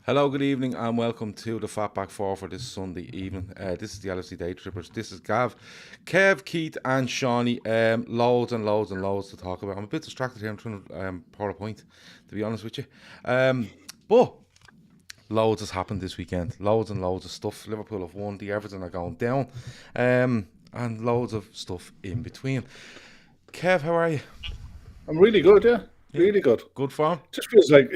Hello, good evening, and welcome to the Fatback 4 for this Sunday evening. This is the LFC Daytrippers. This is Gav, Kev, Keith, and Seany. Loads and loads and loads to talk about. I'm a bit distracted here. I'm trying to pour a point, to be honest with you. But loads has happened this weekend. Loads and loads of stuff. Liverpool have won. The Everton are going down. And loads of stuff in between. Kev, how are you? I'm really good, yeah. Really good. Good form? Just feels like,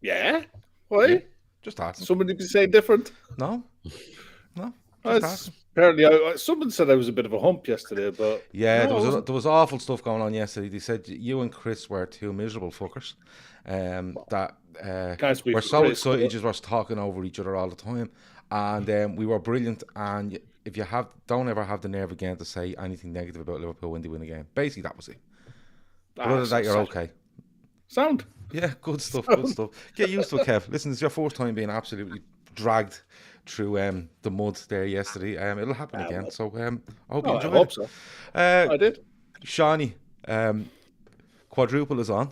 yeah. Why? Yeah, just asking. Somebody be saying different? No, just asking. Apparently, someone said I was a bit of a hump yesterday, but yeah, no, there was awful stuff going on yesterday. They said you and Chris were two miserable fuckers. Can't speak We're for so Chris, excited, but- just was talking over each other all the time, and we were brilliant. And if you don't ever have the nerve again to say anything negative about Liverpool when they win a game. Basically, that was it. But other than that, you're okay. Sound. Yeah, good stuff, good stuff. Get used to it, Kev. Listen, it's your first time being absolutely dragged through the mud there yesterday. It'll happen again. So I hope you enjoyed I hope it. so. I did. Seany, quadruple is on.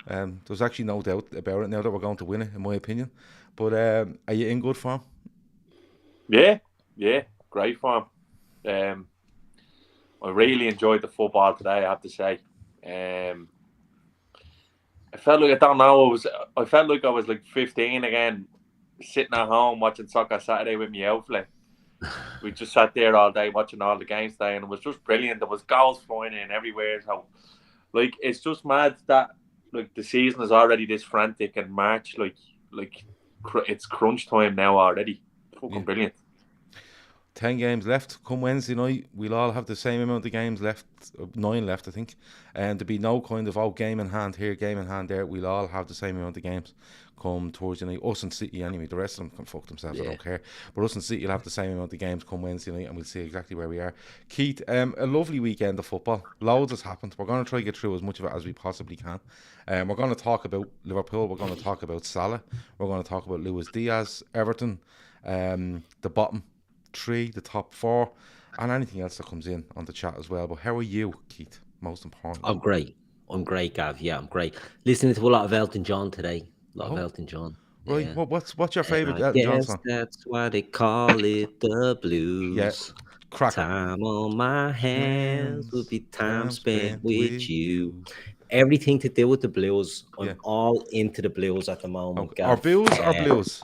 There's actually no doubt about it now that we're going to win it, in my opinion. But are you in good form? Yeah, great form. I really enjoyed the football today, I have to say. I felt like I felt like I was like 15 again, sitting at home watching Soccer Saturday with my outfit. We just sat there all day watching all the games today, and it was just brilliant. There was goals flying in everywhere. So, like, it's just mad that like the season is already this frantic, and March it's crunch time now already. Fucking brilliant. 10 games left. Come Wednesday night, we'll all have the same amount of games left, 9 left, I think. And there'll be no kind of, game in hand here, game in hand there. We'll all have the same amount of games come towards the night. Us and City, anyway. The rest of them can fuck themselves, I don't care. But us and City will have the same amount of games come Wednesday night, and we'll see exactly where we are. Keith, a lovely weekend of football. Loads has happened. We're going to try to get through as much of it as we possibly can. We're going to talk about Liverpool. We're going to talk about Salah. We're going to talk about Luis Diaz, Everton, the bottom 3, the top 4, and anything else that comes in on the chat as well. But how are you, Keith? Most important. I'm great, Gav. Yeah, I'm great. Listening to a lot of Elton John today. A lot of Elton John. Right. Yeah. What's your favourite Elton John song? That's why they call it the blues. Yeah. Cracker. Time on my hands will be time spent with you. Everything to do with the blues. I'm all into the blues at the moment. Okay. Are blues or blues?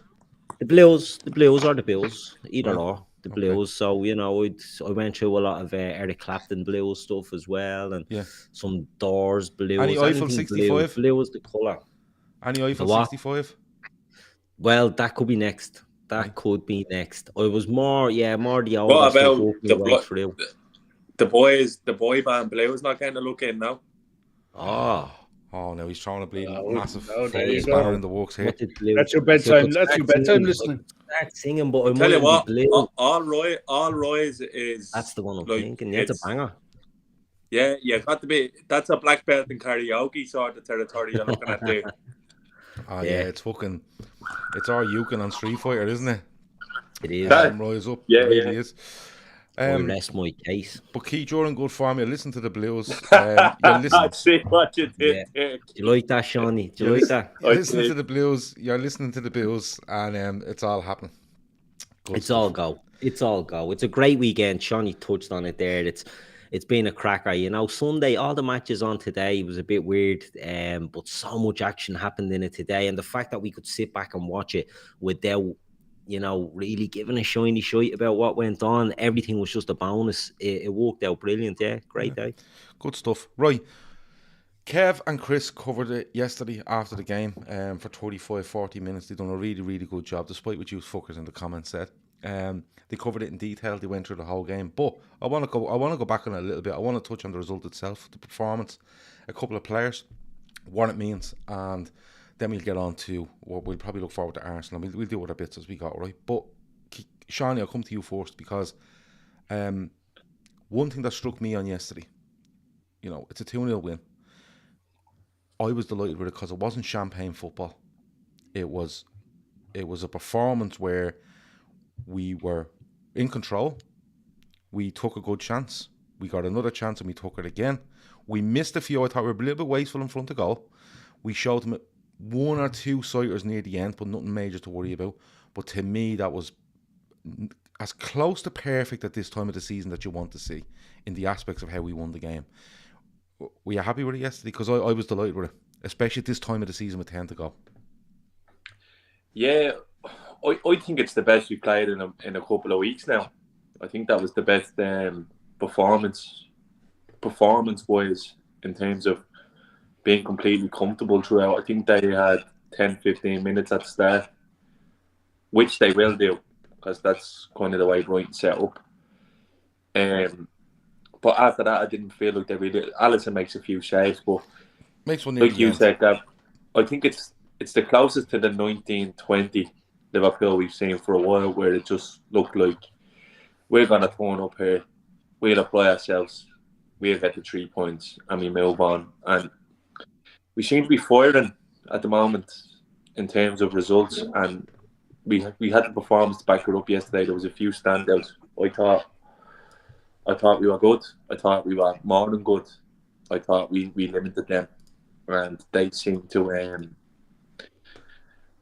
The blues or the blues, either or. The blues, Okay. so I went through a lot of Eric Clapton blues stuff as well, and some Doors blues. Any Eiffel 65? Blue is the colour. Any Eiffel 65? Well, that could be next. That could be next. I was more the old. What about the boy band Blues not getting a look in now? Oh no, he's throwing a bleeding massive there spanner in the works here. That's your bedtime. That's your bedtime listening. Start singing, but I tell you what, all Roy's is. That's the one I'm thinking. Yeah, it's a banger. Yeah, got to be. That's a black belt in karaoke sort of territory you're looking at there. Oh yeah, it's our Yukon on Street Fighter, isn't it? It is. Rise up. Yeah, it really is. Rest my case. But Keith, you're in good form. You listen to the blues. You see what you did there. Do you like that, Seany? Do you like that? You're listening to the blues. You're listening to the blues, and it's all happening. It's all go. It's a great weekend. Seany touched on it there. It's been a cracker. Sunday, all the matches on today was a bit weird, but so much action happened in it today, and the fact that we could sit back and watch it without really giving a shiny shite about what went on. Everything was just a bonus. It worked out brilliant. Yeah, great day. Good stuff. Right. Kev and Chris covered it yesterday after the game for 35-40 minutes. They've done a really, really good job, despite what you fuckers in the comments said. They covered it in detail. They went through the whole game. But I want to go back on it a little bit. I want to touch on the result itself, the performance, a couple of players, what it means, and then we'll get on to what we'll probably look forward to Arsenal. We'll do other bits as we go, right? But Seany, I'll come to you first because one thing that struck me on yesterday, it's a 2-0 win. I was delighted with it because it wasn't champagne football. It was a performance where we were in control. We took a good chance. We got another chance and we took it again. We missed a few. I thought we were a little bit wasteful in front of goal. We showed them one or two sighters near the end, but nothing major to worry about. But to me, that was as close to perfect at this time of the season that you want to see in the aspects of how we won the game. Were you happy with it yesterday? Because I was delighted with it, especially at this time of the season with 10 to go. Yeah, I think it's the best we played in a couple of weeks now. I think that was the best performance-wise in terms of being completely comfortable throughout. I think they had 10-15 minutes at the start, which they will do, because that's kind of the way Brighton set up. But after that, I didn't feel like they really... Alisson makes a few saves, but makes one like you said, Gav, I think it's the closest to the 1920 Liverpool we've seen for a while, where it just looked like we're going to turn up here, we'll apply ourselves, we'll get the 3 points, and we move on. And we seem to be firing at the moment in terms of results, and we had the performance to back it up yesterday. There was a few standouts. I thought we were good. I thought we were more than good. I thought we limited them, and they seemed to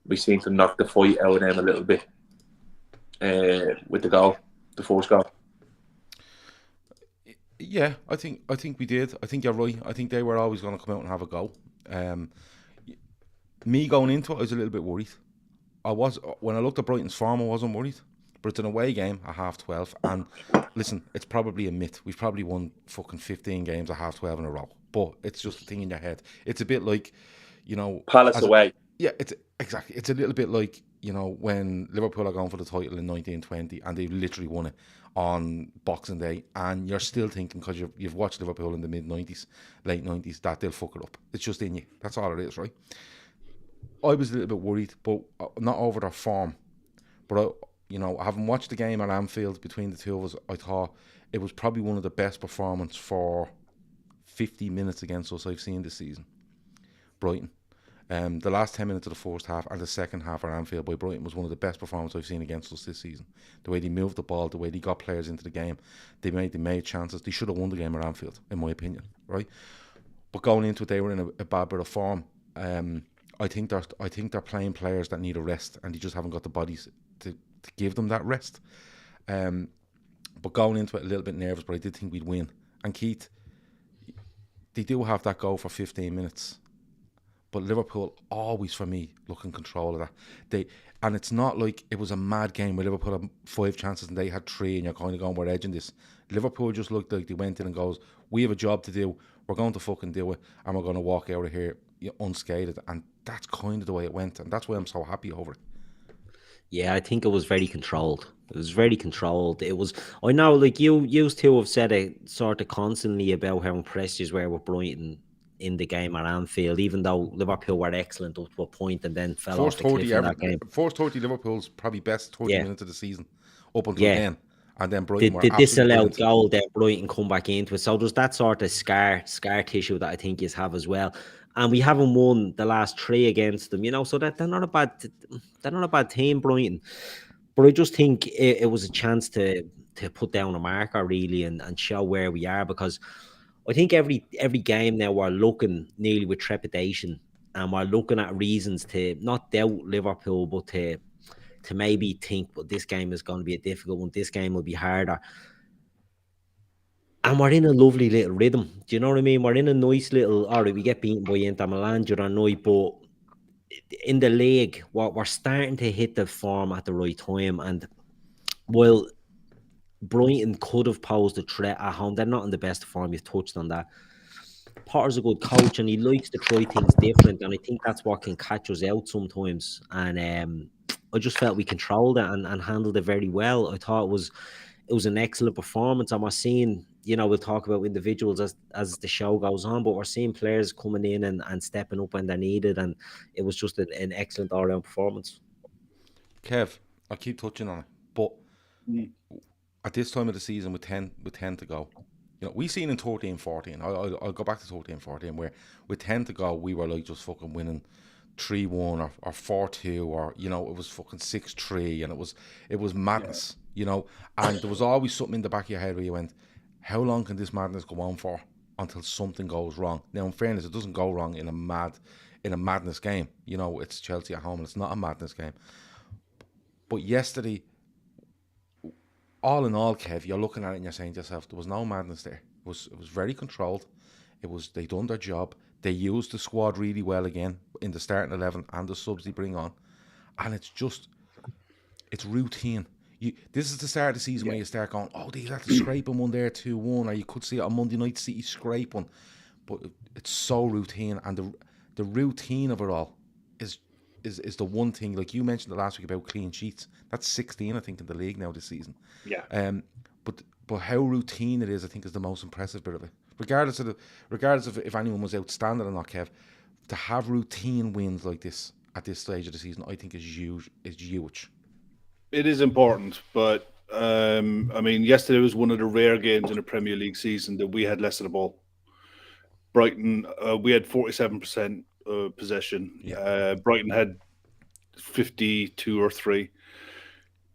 we seemed to knock the fight out of them a little bit with the first goal. Yeah, I think we did. I think you're right. I think they were always going to come out and have a go. Me going into it, I was a little bit worried. When I looked at Brighton's form, I wasn't worried. But it's an away game at 12:30, and listen, it's probably a myth. We've probably won fucking 15 games at 12:30 in a row. But it's just a thing in your head. It's a bit like, Palace away. Yeah, it's exactly. It's a little bit like, when Liverpool are going for the title in 1920 and they literally won it on Boxing Day, and you're still thinking, because you've watched Liverpool in the mid-90s, late 90s, that they'll fuck it up. It's just in you. That's all it is, right? I was a little bit worried, but not over their form. But, having watched the game at Anfield between the two of us, I thought it was probably one of the best performances for 50 minutes against us I've seen this season. Brighton. The last 10 minutes of the first half and the second half at Anfield by Brighton was one of the best performances I've seen against us this season. The way they moved the ball, the way they got players into the game, they made chances. They should have won the game at Anfield, in my opinion, right? But going into it, they were in a bad bit of form. I think they're playing players that need a rest, and they just haven't got the bodies to give them that rest. But going into it a little bit nervous, but I did think we'd win. And Keith, they do have that goal for 15 minutes. But Liverpool always, for me, look in control of that. And it's not like it was a mad game where Liverpool had 5 chances and they had 3, and you're kind of going, we're edging this. Liverpool just looked like they went in and goes, we have a job to do, we're going to fucking do it, and we're going to walk out of here unscathed. And that's kind of the way it went, and that's why I'm so happy over it. Yeah, I think it was very controlled. It was very controlled. It was, I know, like you two have said it sort of constantly about how impressed you were with Brighton in the game at Anfield, even though Liverpool were excellent up to a point and then fell off the cliff in that game. First 30 Liverpool's probably best 30 minutes of the season up until then. And then Brighton were the disallowed brilliant. goal, then Brighton come back into it. So there's that sort of scar tissue that I think you have as well. And we haven't won the last 3 against them, so that they're not a bad team, Brighton. But I just think it was a chance to put down a marker really and show where we are, because I think every game now we're looking nearly with trepidation, and we're looking at reasons to not doubt Liverpool, but to maybe think, well, this game is going to be a difficult one, this game will be harder. And we're in a lovely little rhythm. Do you know what I mean? We're in a nice little, all right, we get beaten by Inter Milan the other night, but in the league, we're starting to hit the form at the right time. And while Brighton could have posed a threat at home, they're not in the best form. You've touched on that. Potter's a good coach, and he likes to try things different, and I think that's what can catch us out sometimes. And I just felt we controlled it and handled it very well. I thought it was an excellent performance, and we're seeing, we'll talk about individuals as the show goes on, but we're seeing players coming in and stepping up when they're needed, and it was just an excellent all-round performance. Kev, I keep touching on it, but at this time of the season with 10 to go, we've seen in 13-14, I'll go back to 13-14, where with 10 to go, we were like just fucking winning 3-1 or 4-2, or it was fucking 6-3, and it was madness, and there was always something in the back of your head where you went, how long can this madness go on for until something goes wrong? Now, in fairness, it doesn't go wrong in a mad in a madness game. You know, it's Chelsea at home and it's not a madness game. But yesterday, all in all, Kev, you're looking at it and you're saying to yourself, there was no madness there. It was very controlled. They done their job. They used the squad really well again in the starting 11 and the subs they bring on. And it's routine. This is the start of the season where you start going, oh, they had to scrape one there 2-1, or you could see it on Monday night, City scrape one. But it's so routine, and the routine of it all is the one thing. Like you mentioned the last week about clean sheets, that's 16, I think, in the league now this season. Yeah. But how routine it is, I think, is the most impressive bit of it. Regardless of if anyone was outstanding or not, Kev, to have routine wins like this at this stage of the season, I think is huge. It is important, but I mean, yesterday was one of the rare games in a Premier League season that we had less of the ball. Brighton, we had 47% possession. Yeah. Brighton had 52 or 3.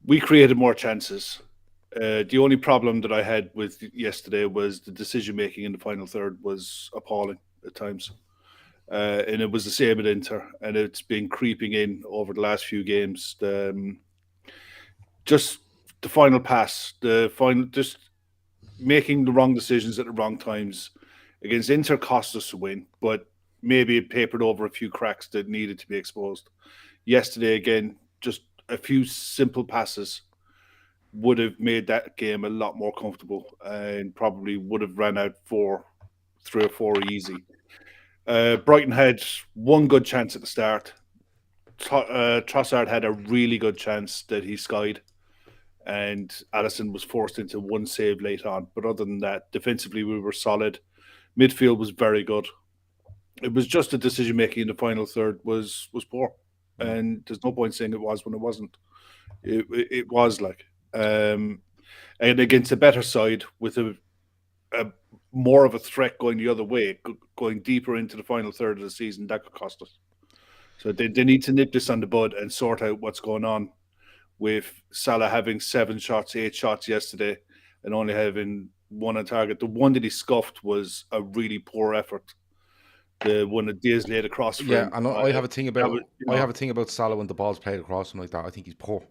We created more chances. The only problem that I had with yesterday was the decision making in the final third was appalling at times. And it was the same at Inter, and it's been creeping in over the last few games. Just the final pass, just making the wrong decisions at the wrong times against Inter cost us a win, but maybe it papered over a few cracks that needed to be exposed. Yesterday, again, just a few simple passes would have made that game a lot more comfortable and probably would have ran out 3 or 4 easy. Brighton had one good chance at the start. Trossard had a really good chance that he skied, and Alisson was forced into one save late on. But other than that, defensively we were solid. Midfield was very good. It was just the decision making in the final third was poor, and there's no point saying it was when it wasn't. It was like, and against a better side with a more of a threat going the other way, going deeper into the final third of the season, that could cost us. So they need to nip this on the bud and sort out what's going on with Salah having 8 shots yesterday, and only having 1 on target. The one that he scuffed was a really poor effort. The one that Diaz laid across. Yeah, and I have a thing about Salah when the ball's played across him like that. I think he's poor.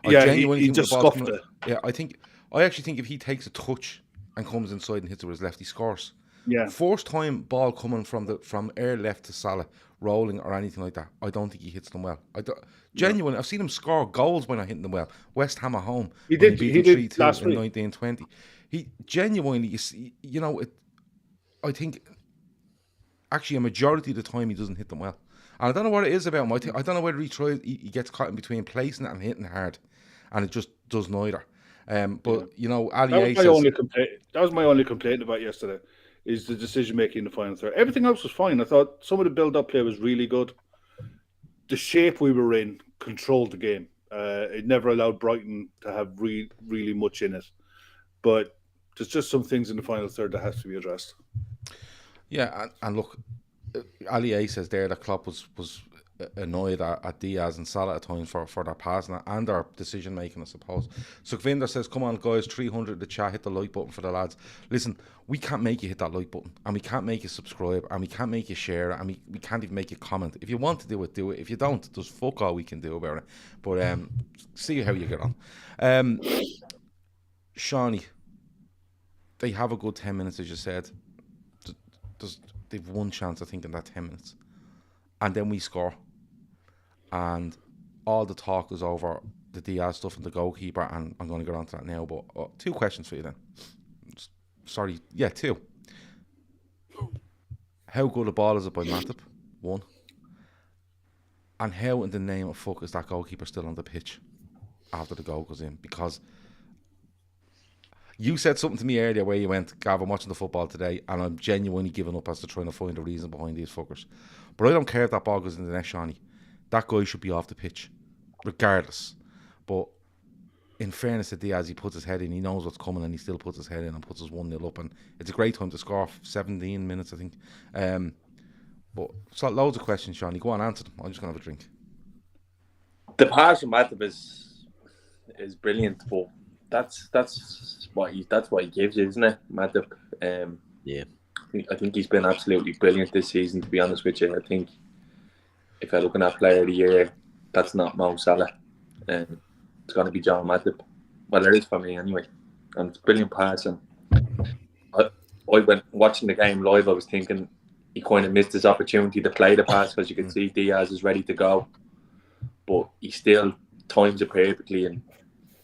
He just scuffed it. Yeah, I actually think if he takes a touch and comes inside and hits it with his left, he scores. Yeah. First time ball coming from air left to Salah, rolling or anything like that, I don't think he hits them well. Genuinely, I've seen him score goals by not hitting them well. West Ham at home. He did 3-2 last in week. 1920. He genuinely, I think actually a majority of the time he doesn't hit them well. And I don't know what it is about him. I don't know whether he gets caught in between placing it and hitting hard, and it just does neither. But Ali says, that was my only complaint about yesterday, is the decision making in the final third. Everything else was fine. I thought some of the build up play was really good. The shape we were in controlled the game. It never allowed Brighton to have really much in it. But there's just some things in the final third that has to be addressed. Yeah, and look, Ali says there that Klopp was annoyed at Diaz and Salah at times for their passing and their decision making, I suppose. Sukhvinder says, come on guys, 300 in the chat, hit the like button for the lads. Listen, we can't make you hit that like button, and we can't make you subscribe, and we can't make you share it, and we can't even make you comment. If you want to do it, do it. If you don't, there's fuck all we can do about it. But see how you get on. Seany, they have a good 10 minutes, as you said. They've one chance, I think, in that 10 minutes. And then we score. And all the talk is over the Diaz stuff and the goalkeeper, and I'm going to get on to that now. But 2 questions for you then. Sorry, 2. How good a ball is it by Matip? 1. And how in the name of fuck is that goalkeeper still on the pitch after the goal goes in? Because you said something to me earlier where you went, Gav, I'm watching the football today and I'm genuinely giving up as to trying to find a reason behind these fuckers. But I don't care if that ball goes in the net, Seany. That guy should be off the pitch, regardless. But in fairness to Diaz, he puts his head in, he knows what's coming, and he still puts his head in and puts us 1-0 up. And it's a great time to score, 17 minutes, I think. But so loads of questions, Seany. Go on, answer them. I'm just going to have a drink. The pass from Matip is brilliant, but that's what he gives you, isn't it, Matip? Yeah. I think he's been absolutely brilliant this season, to be honest with you. I think if you're looking at player of the year, that's not Mo Salah. It's going to be John Matip. Well, it is for me anyway. And it's a brilliant pass. And I went watching the game live, I was thinking he kind of missed his opportunity to play the pass because you can see Diaz is ready to go. But he still times it perfectly and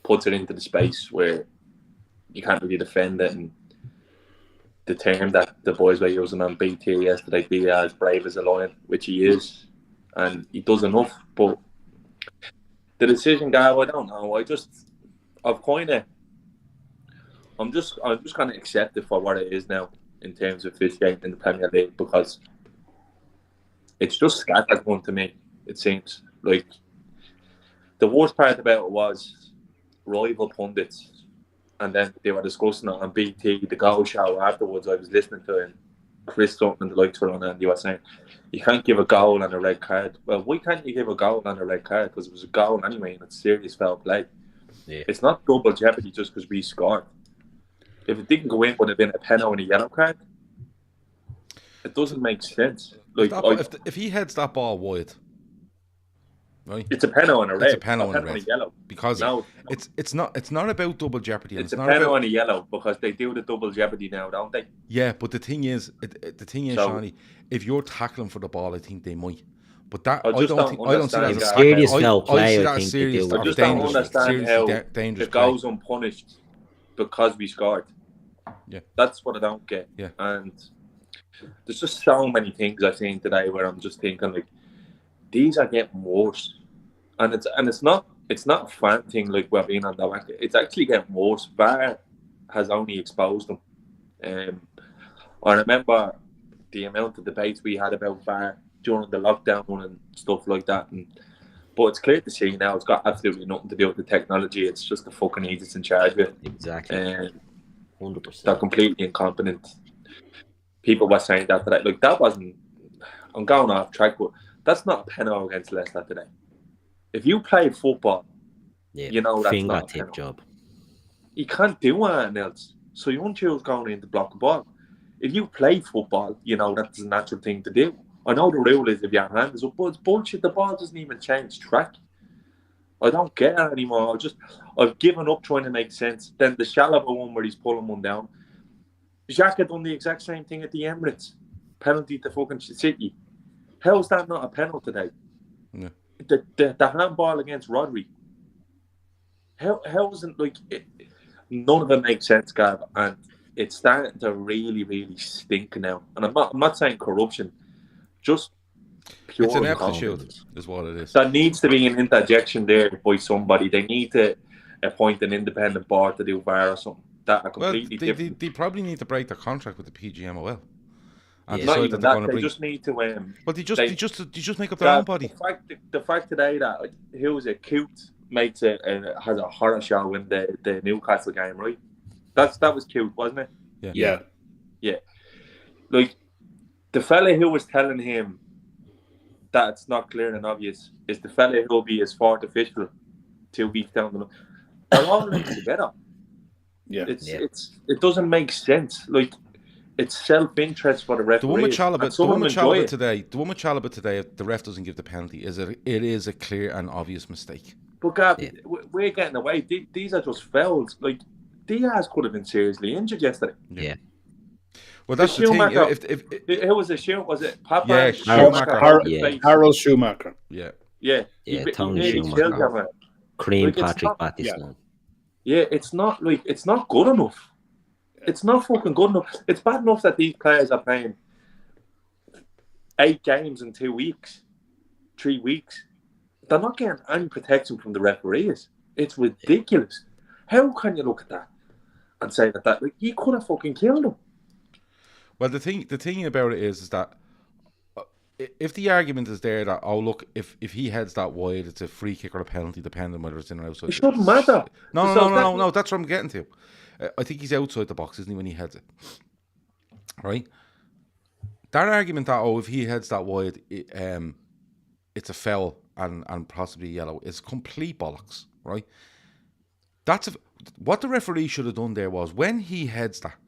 puts it into the space where you can't really defend it. And the term that the boys were using on BT yesterday, Diaz, brave as a lion, which he is. And he does enough. But the decision, Gav, I don't know. I'm just going to accept it for what it is now in terms of officiating in the Premier League, because it's just scattergun to me, it seems. Like, the worst part about it was rival pundits, and then they were discussing it on BT, the goal show afterwards. I was listening to it, Chris Sutton and the likes were on, and they were saying, you can't give a goal and a red card. Well, why can't you give a goal and a red card? Because it was a goal anyway, and it's serious foul play. Yeah. It's not double jeopardy just because we scored. If it didn't go in, would have been a penalty and a yellow card. It doesn't make sense. Like, if he heads that ball wide, right? It's a penalty and a red. It's a penalty and a red. Yellow. Because it's not about double jeopardy. It's a penalty and a yellow because they do the double jeopardy now, don't they? Yeah, but the thing is, Seany, if you're tackling for the ball, I think they might. But that I don't see that as a serious foul play. I just don't understand how it goes unpunished because we scored. Yeah, that's what I don't get. Yeah, and there's just so many things I've seen today where I'm just thinking, like, these are getting worse, and it's not a fan thing like we're being on the back. It's actually getting worse. VAR has only exposed them. I remember the amount of debates we had about VAR during the lockdown and stuff like that, but it's clear to see now it's got absolutely nothing to do with the technology. It's just the fucking idiots in charge of it. Exactly. 100%. They're completely incompetent. People were saying that today. Like, that wasn't... I'm going off track, but that's not a penalty against Leicester today. If you play football, you know that's not a penalty. Job. You can't do anything else. So you won't choose going in to block the ball. If you play football, you know that's a natural thing to do. I know the rule is if your hand is up, but it's bullshit. The ball doesn't even change track. I don't get it anymore. I've given up trying to make sense. Then the Salah one where he's pulling one down. Xhaka done the exact same thing at the Emirates. Penalty to fucking City. How's that not a penalty today? Yeah. The handball against Rodri. How isn't, like, none of it makes sense, Gav, and it's starting to really, really stink now. And I'm not saying corruption, just pure. It's an aptitude, is what it is. There needs to be an interjection there by somebody. They need to appoint an independent board to do VAR or something. That are completely different. They probably need to break their contract with the PGMOL. And not even that. They just need to. But they just make up their own body. The fact today that who was it? Cute makes it has a horror show in the Newcastle game, right? That was cute, wasn't it? Yeah. Like, the fella who was telling him that it's not clear and obvious is the fella who'll be his fourth official 2 weeks down the line. They're all linked together. Yeah. It doesn't make sense. Like, it's self-interest for the referee. The one with Chalobah today, if the ref doesn't give the penalty, it is a clear and obvious mistake. But Gab, we're getting away. These are just fouls. Like, Diaz could have been seriously injured yesterday. Yeah. Well, that's the thing. Who was the shoot? Was it Papa? Yeah, Schumacher. Harold Schumacher. Yeah. Tony Schumacher. Cream Patrick Battistone. Yeah, it's not good enough. It's not fucking good enough. It's bad enough that these players are playing 8 games in 2 weeks, 3 weeks. They're not getting any protection from the referees. It's ridiculous. How can you look at that and say that like, you could have fucking killed them? Well, the thing about it is that if the argument is there that, oh look, if he heads that wide, it's a free kick or a penalty, depending on whether it's in or outside. It shouldn't matter. No. That's what I'm getting to. I think he's outside the box, isn't he, when he heads it? Right. That argument that if he heads that wide, it's a foul and possibly yellow is complete bollocks. Right. What the referee should have done there was when he heads that,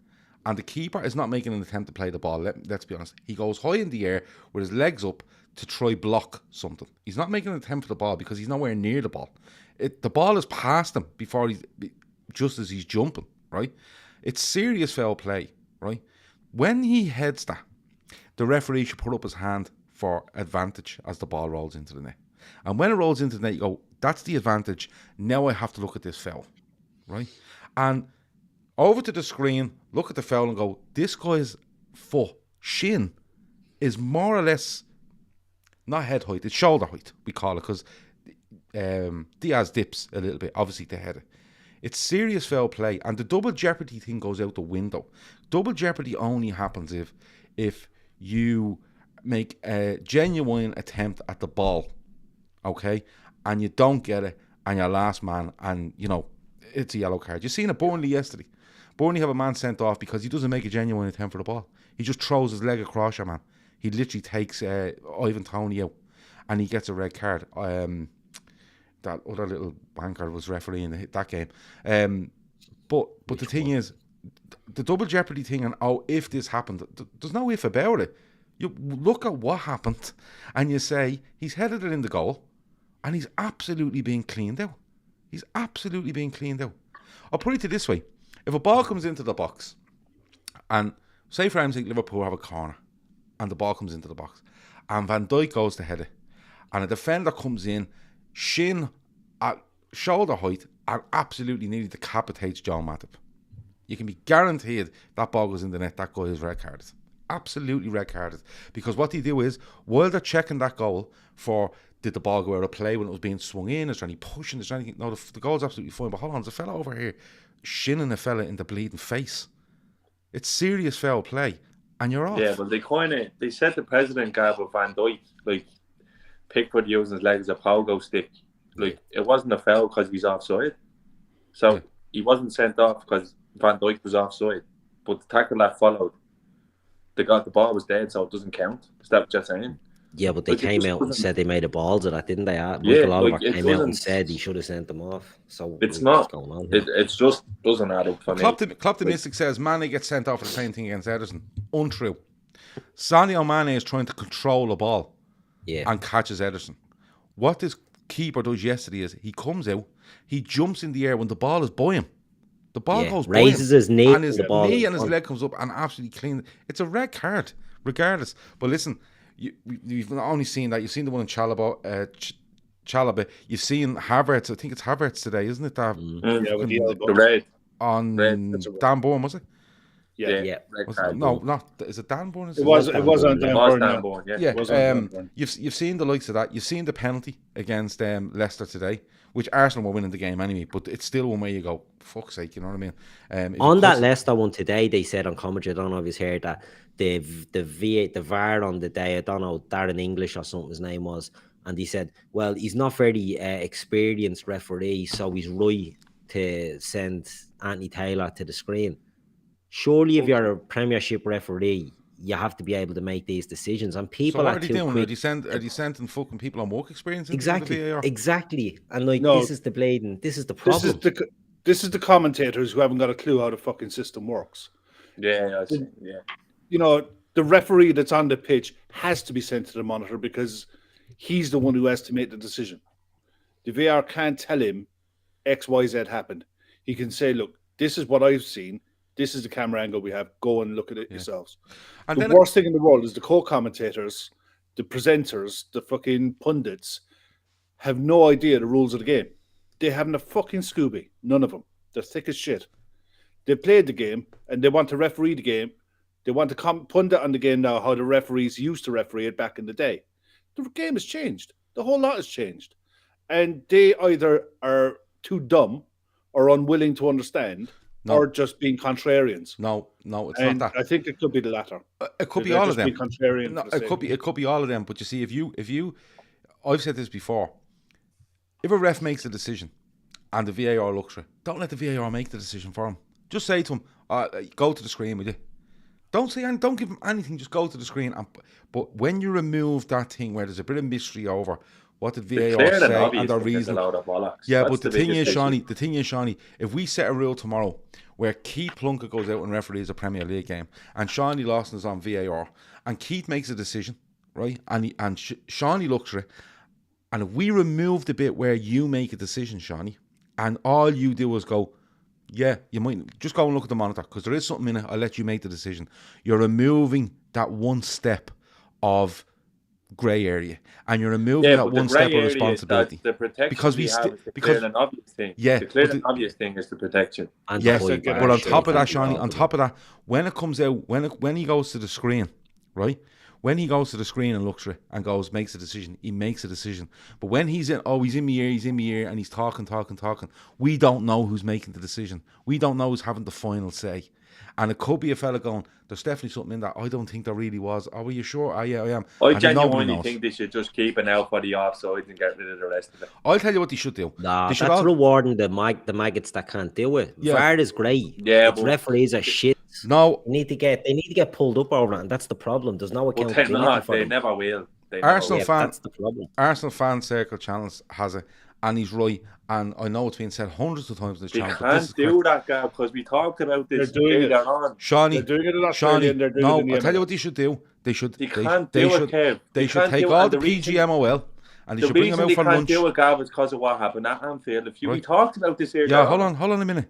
and the keeper is not making an attempt to play the ball. Let's be honest. He goes high in the air with his legs up to try block something. He's not making an attempt for the ball because he's nowhere near the ball. The ball is past him before just as he's jumping, right? It's serious foul play, right? When he heads that, the referee should put up his hand for advantage as the ball rolls into the net. And when it rolls into the net, you go, that's the advantage. Now I have to look at this foul, right? And over to the screen, look at the foul and go, this guy's foot, shin, is more or less not head height, it's shoulder height, we call it, because Diaz dips a little bit, obviously, to head it. It's serious foul play, and the double jeopardy thing goes out the window. Double jeopardy only happens if you make a genuine attempt at the ball, okay, and you don't get it, and you're last man, and, you know, it's a yellow card. You seen it Burnley yesterday. Burnley have a man sent off because he doesn't make a genuine attempt for the ball. He just throws his leg across your man. He literally takes Ivan Toney out, and he gets a red card. That other little banker was refereeing that game. But the thing is, the double jeopardy thing, and if this happened, there's no if about it. You look at what happened, and you say he's headed it in the goal, and he's absolutely being cleaned out. He's absolutely being cleaned out. I'll put it this way: if a ball comes into the box, and say for example Liverpool have a corner, and the ball comes into the box, and Van Dijk goes to head it, and a defender comes in, shin at shoulder height, and absolutely nearly decapitates John Matip, you can be guaranteed that ball goes in the net, that guy is red carded. Absolutely red carded. Because what they do is, while they're checking that goal for, did the ball go out of play when it was being swung in, is there any pushing, is there anything, no, the goal's absolutely fine, but hold on, there's a fella over here shinning a fella in the bleeding face. It's serious foul play, and you're off. Yeah, but they said the president gave a Van Dijk, like, Pickford using his leg as a pogo stick. Like, it wasn't a foul because he's offside. So he wasn't sent off because Van Dijk was offside. But the tackle that followed, the ball was dead, so it doesn't count. Is that what you're saying? Yeah, but they came out and said they made a balls of that, didn't they? Michael Oliver came out and said he should have sent them off. So it's not. Going on it's just doesn't add up for me. Klopp the Mystic says Mane gets sent off for the same thing against Ederson. Untrue. Sadio Mane is trying to control a ball and catches Ederson. What this keeper does yesterday is he comes out, he jumps in the air when the ball is by him. The ball goes by him. Raises his knee and his knee and his leg comes up and absolutely clean. It's a red card, regardless. But listen, you've not only seen that, you've seen the one in Chalobah. You've seen Havertz. I think it's Havertz today, isn't it? That with the red on Dan Bourne, was it? Yeah. Is it Dan Bourne? It was on Dan Bourne. Yeah. You've seen the likes of that. You've seen the penalty against Leicester today, which Arsenal were winning the game anyway. But it's still one way you go, fuck's sake, you know what I mean? On that Leicester one today, they said on commentary, I don't know if you heard that the VAR on the day, I don't know, Darren English or something his name was, and he said, well, he's not very experienced referee, so he's right to send Anthony Taylor to the screen. Surely, if you're a Premiership referee, you have to be able to make these decisions. And people are too doing? Are they sending fucking people on work experience? Exactly. And this is the problem. This is the commentators who haven't got a clue how the fucking system works. Yeah. You know, the referee that's on the pitch has to be sent to the monitor because he's the one who has to make the decision. The VAR can't tell him X, Y, Z happened. He can say, look, this is what I've seen. This is the camera angle we have. Go and look at it yourselves. And the worst thing in the world is the co-commentators, the presenters, the fucking pundits have no idea the rules of the game. They haven't a fucking Scooby. None of them. They're thick as shit. They played the game and they want to referee the game. They want to pundit on the game now how the referees used to referee it back in the day. The game has changed. The whole lot has changed. And they either are too dumb or unwilling to understand or just being contrarians. No, it's not that. I think it could be the latter. It could be all of them. It could be all of them. But you see, if you, I've said this before. If a ref makes a decision and the VAR looks at it, don't let the VAR make the decision for him. Just say to him, "Go to the screen with you." Don't give him anything. Just go to the screen. But when you remove that thing where there's a bit of mystery over What did The VAR clear and say? obvious And their thing is a reason. load of bollocks. Yeah, That's but the biggest thing is, issue. Shawnee, if we set a rule tomorrow where Keith Plunkett goes out and referees a Premier League game, and Shawnee Lawson is on VAR, and Keith makes a decision, right? And Shawnee looks at it, and if we remove the bit where you make a decision, Shawnee, and all you do is go, yeah, you might just go and look at the monitor because there is something in it. I'll let you make the decision. You're removing that one step of grey area, and you're removing that one step of responsibility. The protection because we have is the clear and obvious thing. Yeah, the clear and obvious thing is the protection. And yes, the but on top of that, Shawnee, on top of that, when it comes out, when he goes to the screen, right? When he goes to the screen and looks at it and makes a decision, he makes a decision. But when he's in my ear, and he's talking, we don't know who's making the decision. We don't know who's having the final say. And it could be a fella going, there's definitely something in that. I don't think there really was. Oh, are you sure? Oh, yeah, I am. I genuinely think they should just keep an out for the offside and get rid of the rest of it. I'll tell you what they should do. Nah, that's rewarding the maggots that can't do it. Yeah. VAR is great. Yeah, but referees are shit. No, they need to get pulled up over it, and that's the problem. There's no accountability for them. They never will. That's the problem. Arsenal Fan Circle channels has it, and he's right. And I know it's been said hundreds of times in this channel. They can't do that, guy, because we talked about this. They're doing it. Shawnee, they're doing it in Australia, and they're doing it in the I'll tell you what they should do. They should take all the PGMOL and they should bring them out for lunch. The reason they can't do it, Gav, is because of what happened at Anfield. We talked about this here. Yeah, hold on a minute.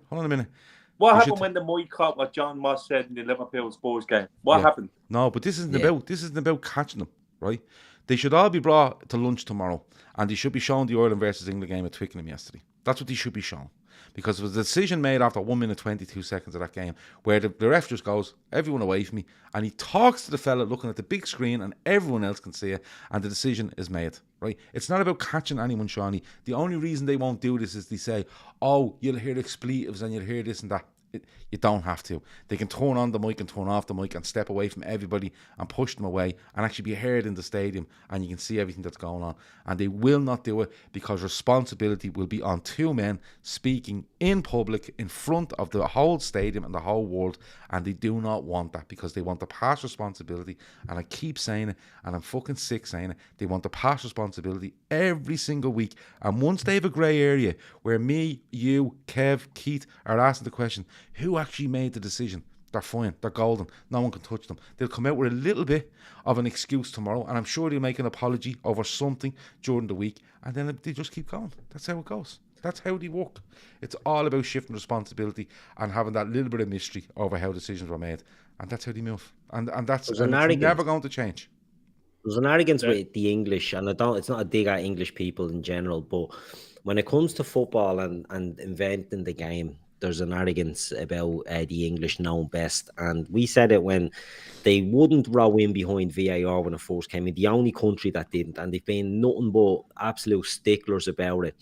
What happened when the mic caught what John Moss said in the Liverpool Spurs game? What happened? No, but this isn't about catching them, right? They should all be brought to lunch tomorrow, and they should be shown the Ireland versus England game at Twickenham yesterday. That's what they should be shown. Because it was a decision made after 1 minute 22 seconds of that game where the ref just goes, everyone away from me, and he talks to the fella looking at the big screen and everyone else can see it, and the decision is made, right? It's not about catching anyone, Shawnee. The only reason they won't do this is they say, oh, you'll hear expletives and you'll hear this and that. You don't have to. They can turn on the mic and turn off the mic and step away from everybody and push them away and actually be heard in the stadium, and you can see everything that's going on. And they will not do it because responsibility will be on two men speaking in public in front of the whole stadium and the whole world, and they do not want that because they want to pass responsibility. And I keep saying it, and I'm fucking sick saying it. They want to pass responsibility every single week, and once they have a grey area where me, you, Kev, Keith are asking the question, who actually made the decision? They're fine. They're golden. No one can touch them. They'll come out with a little bit of an excuse tomorrow, and I'm sure they'll make an apology over something during the week, and then they just keep going. That's how it goes. That's how they work. It's all about shifting responsibility and having that little bit of mystery over how decisions were made, and that's how they move. And it's never going to change. There's an arrogance with the English, and it's not a dig at English people in general, but when it comes to football and inventing the game, there's an arrogance about the English knowing best. And we said it when they wouldn't row in behind VAR when it first came in. The only country that didn't. And they've been nothing but absolute sticklers about it.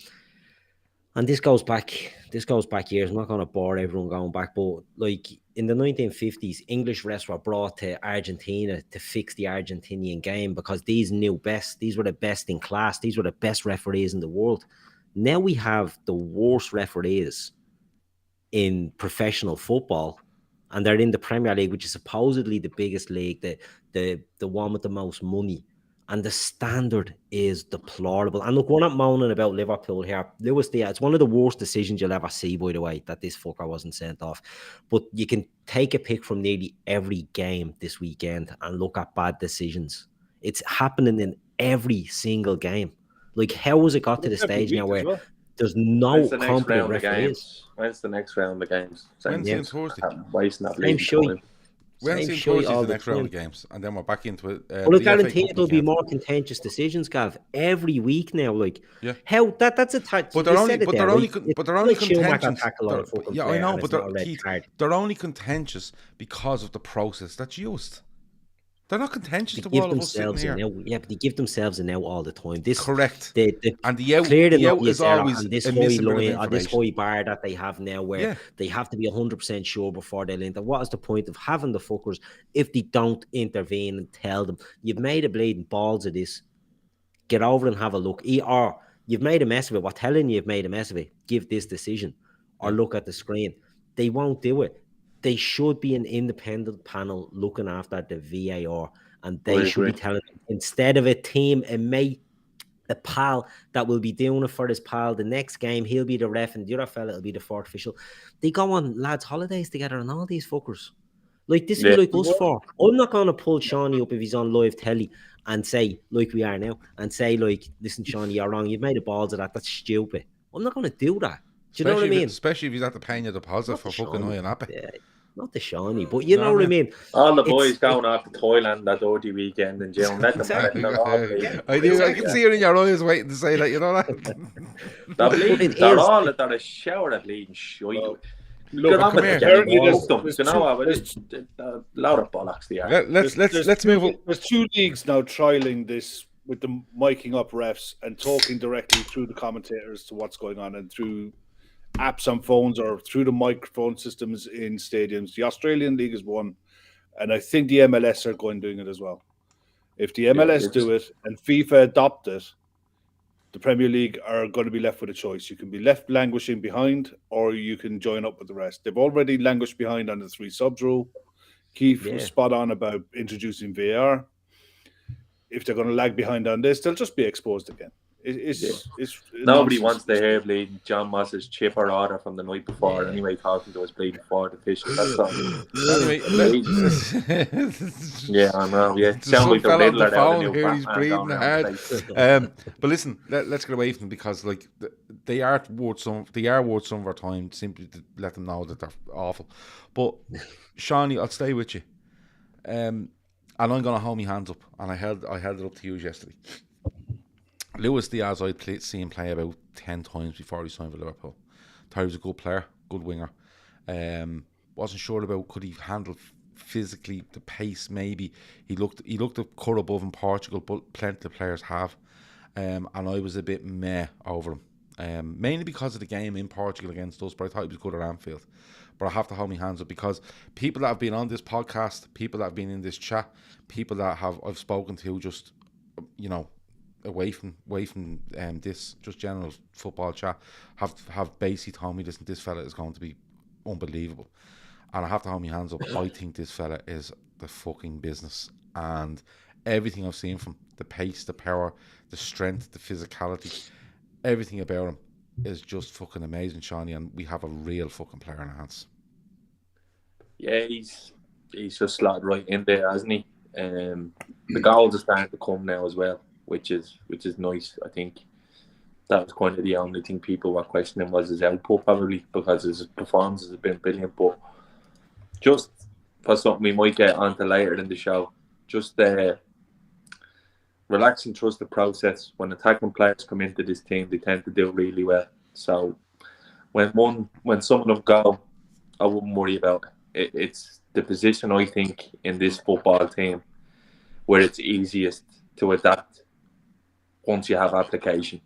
And this goes back years. I'm not going to bore everyone going back. But like in the 1950s, English refs were brought to Argentina to fix the Argentinian game because these knew best. These were the best in class. These were the best referees in the world. Now we have the worst referees in professional football, and they're in the Premier League, which is supposedly the biggest league, the one with the most money, and the standard is deplorable. And look, we're not moaning about Liverpool here. Luis Diaz, it's one of the worst decisions you'll ever see, by the way, that this fucker wasn't sent off. But you can take a pick from nearly every game this weekend and look at bad decisions. It's happening in every single game. Like, how has it got to the stage now where there's no competent referees? When's the next round of games? Wednesday and Thursday. Wednesday and Thursday is the next round of games, and then we're back into it. Well, I guarantee there'll be more contentious decisions, Gav, every week now. Like, how that's a type. But they're only contentious. Yeah, I know, but they're only contentious because of the process that's used. They're not contentious to all of us sitting here. But they give themselves an out all the time. Correct. And the out is always this high line or this high bar that they have now where they have to be 100% sure before they enter. What is the point of having the fuckers if they don't intervene and tell them, you've made a bleeding balls of this, get over and have a look. Or you've made a mess of it. We're telling you you've made a mess of it. Give this decision or look at the screen. They won't do it. They should be an independent panel looking after the VAR, and they should be telling them, instead of a team, a a pal that will be doing it for his pal. The next game, he'll be the ref, and the other fella will be the fourth official. They go on lads' holidays together and all these fuckers. Like, this is like us for. I'm not going to pull Seany up if he's on live telly and say, like we are now, and say, like, listen, Seany, you're wrong. You've made a balls of that. That's stupid. I'm not going to do that. Do you know what I mean? Especially if he's at the paying your deposit for fucking high and happy. Yeah, not the Seany, but you know what I mean? All the boys going off to Thailand that dirty weekend in June. Let them I can see it in your eyes waiting to say that, you know that? They're all at a shower of bleeding shite. Look, come here. You know what? It's a lot of bollocks there. Let's move on. There's 2 leagues now trialing this with the miking up refs and talking directly through the commentators to what's going on and through apps on phones or through the microphone systems in stadiums. The Australian League is one, and I think the MLS are doing it as well. If the MLS do it and FIFA adopt it, the Premier League are going to be left with a choice. You can be left languishing behind, or you can join up with the rest. They've already languished behind on the 3 subs rule. Keith was spot on about introducing VAR. If they're going to lag behind on this, they'll just be exposed again. It's nobody wants to hear bleeding John Moss's chipper order from the night before. Anyway, talking to us bleeding for the fish. That's something. I know. Yeah, sound like the Riddler down the here. He's breathing hard. But listen, let's get away from them because like they are worth some of our time. Simply to let them know that they're awful. But Seany, I'll stay with you. And I'm going to hold my hands up, and I held it up to you yesterday. Luis Diaz, I'd seen him play about 10 times before he signed for Liverpool. Thought he was a good player, good winger. Wasn't sure about could he handle physically the pace. Maybe he looked a cut above in Portugal, but plenty of players have. And I was a bit meh over him, mainly because of the game in Portugal against us. But I thought he was good at Anfield. But I have to hold my hands up because people that have been on this podcast, people that have been in this chat, people that I've spoken to, just away from this just general football chat, have basically told me, listen, this fella is going to be unbelievable, and I have to hold my hands up. I think this fella is the fucking business, and everything I've seen from the pace, the power, the strength, the physicality, everything about him is just fucking amazing, Seany, and we have a real fucking player in our hands. Yeah, he's just slotted right in there, hasn't he? The goals are starting to come now as well, which is nice. I think that was kind of the only thing people were questioning was his output, probably because his performances have been brilliant. But just for something we might get onto later in the show, just relax and trust the process. When attacking players come into this team, they tend to do really well. So when some of them go, I wouldn't worry about it. It's the position, I think, in this football team where it's easiest to adapt once you have application.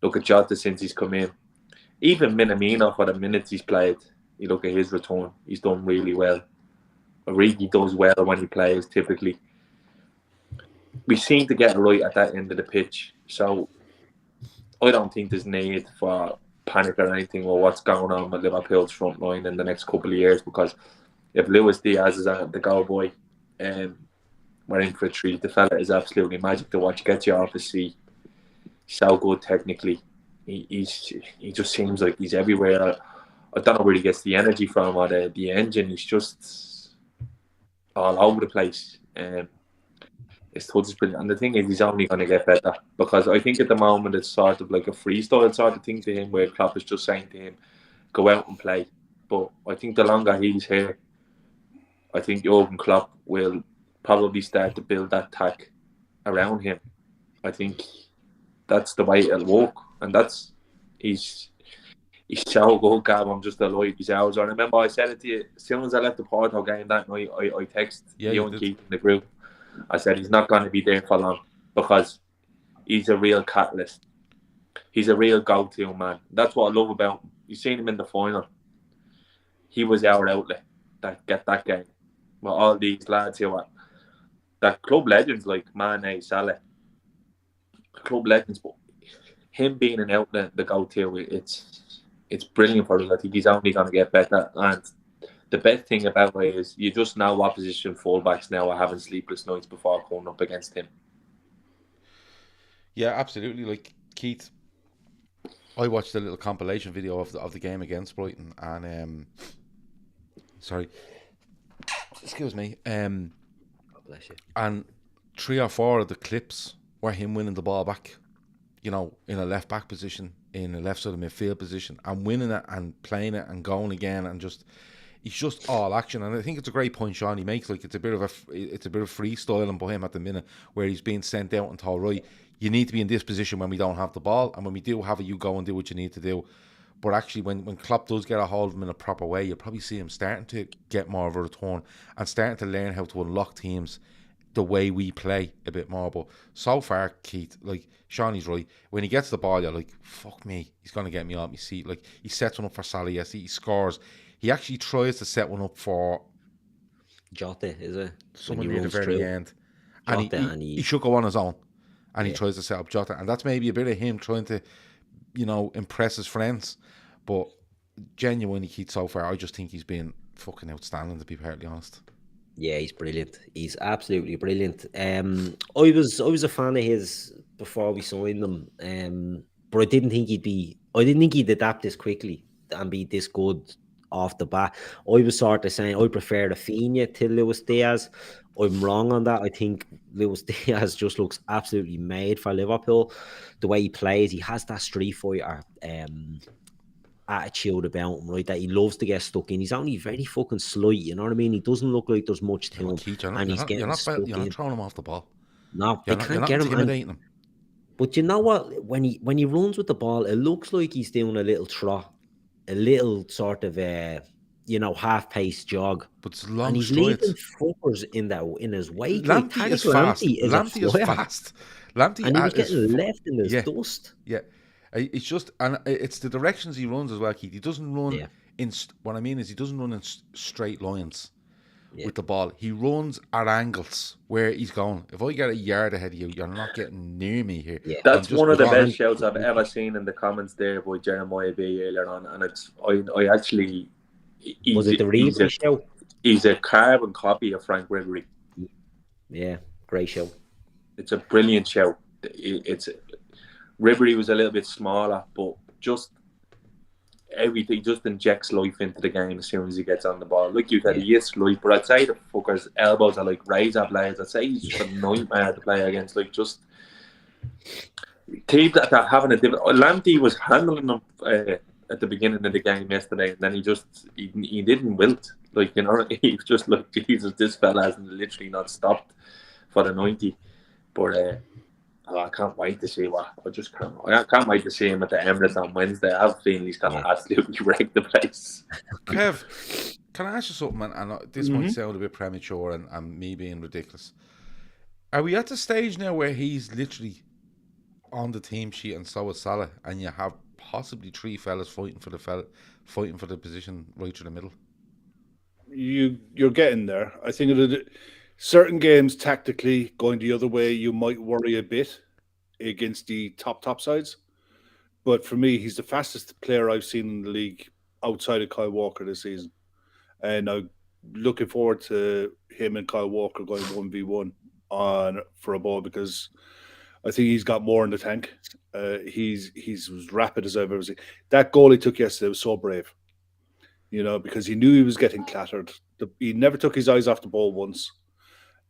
Look at Jota since he's come in. Even Minamino, for the minutes he's played, you look at his return, he's done really well. Origi does well when he plays, typically. We seem to get right at that end of the pitch. So I don't think there's need for panic or anything or what's going on with Liverpool's front line in the next couple of years, because if Luis Diaz is the goal boy, we're in for a treat. The fella is absolutely magic to watch. Gets you off his seat. So good technically. He just seems like he's everywhere. I don't know where he gets the energy from or the engine. He's just all over the place. His touch is brilliant. And the thing is, he's only going to get better, because I think at the moment it's sort of like a freestyle sort of thing to him, where Klopp is just saying to him, go out and play. But I think the longer he's here, I think Jurgen Klopp will probably start to build that attack around him. I think that's the way it'll work, and he's so good, Gav. I'm just delighted he's ours. I remember I said it to you as soon as I left the Porto game that night. I texted you and Keith in the group. I said he's not going to be there for long, because he's a real catalyst. He's a real go-to man. That's what I love about him. You've seen him in the final. He was our outlet get that game. Well, all these lads here are that club legends like Mane, Salah, club legends, but him being an outlet, the go-to, it's brilliant for us. I think he's only going to get better. And the best thing about it is you just know opposition fullbacks now are having sleepless nights before going up against him. Yeah, absolutely. Like Keith, I watched a little compilation video of the game against Brighton, and sorry, excuse me, God bless you. and 3 or 4 of the clips were him winning the ball back, in a left back position, in a left side of midfield position, and winning it and playing it and going again, and he's just all action. And I think it's a great point Sean he makes. Like it's a bit of freestyling by him at the minute, where he's being sent out and told, right, you need to be in this position when we don't have the ball, and when we do have it, you go and do what you need to do. But actually, when Klopp does get a hold of him in a proper way, you'll probably see him starting to get more of a return and starting to learn how to unlock teams the way we play a bit more. But so far, Keith, like Shawnee's right. When he gets the ball, you're like, fuck me, he's gonna get me off my seat. Like he sets one up for Salah, yes, he scores. He actually tries to set one up for Jota, is it? someone near the very end, and Jota, he should go on his own, and he tries to set up Jota, and that's maybe a bit of him trying to, impress his friends. But genuinely, Keith, so far, I just think he's been fucking outstanding, to be perfectly honest. Yeah, he's brilliant. He's absolutely brilliant. I was a fan of his before we signed him. But I didn't think he'd adapt this quickly and be this good off the bat. I was sort of saying I prefer Rafinha to Luis Diaz. I'm wrong on that. I think Luis Diaz just looks absolutely made for Liverpool. The way he plays, he has that street fighter attitude about him, right? That he loves to get stuck in. He's only very fucking slight, you know what I mean? He doesn't look like there's much to him. Keith, And he's getting stuck in. You're not throwing him off the ball. No, they can't get him. Intimidating him. But you know what? When he runs with the ball, it looks like he's doing a little trot, a little sort of half-paced jog. But it's long and he's strides. leaving fuckers in his wake. Lamptey is fast. Lamptey is fast. Lamptey and he was getting left in his dust. Yeah. It's just, and it's the directions he runs as well, Keith. He doesn't run what I mean is he doesn't run in straight lines with the ball. He runs at angles where he's going. If I get a yard ahead of you, you're not getting near me here. Yeah. That's one of the best shouts I've ever seen in the comments there by Jeremiah B earlier on, and it's I actually. Was it the Ribery show? He's a carbon copy of Frank Ribery. Yeah, great show. It's a brilliant show. Ribery was a little bit smaller, but just everything just injects life into the game as soon as he gets on the ball. Like you said, he is light, but I'd say the fucker's elbows are like razor blades. I'd say he's just a nightmare to play against. Like just teams that are having a different. Lamptey was handling them at the beginning of the game yesterday, and then he didn't wilt. Like, he was just like, Jesus, this fella hasn't literally not stopped for the 90. But I can't wait to see I can't wait to see him at the Emirates on Wednesday. I have a feeling he's going to absolutely wreck the place. Kev, can I ask you something? And this might sound a bit premature and me being ridiculous. Are we at the stage now where he's literally on the team sheet and so is Salah, and you have possibly 3 fellas fighting for the position right through the middle? You're getting there. I think certain games tactically going the other way, you might worry a bit against the top sides. But for me, he's the fastest player I've seen in the league outside of Kyle Walker this season, and I'm looking forward to him and Kyle Walker going 1v1 for a ball, because I think he's got more in the tank. He's as rapid as I've ever seen. That goal he took yesterday was so brave, because he knew he was getting clattered. He never took his eyes off the ball once,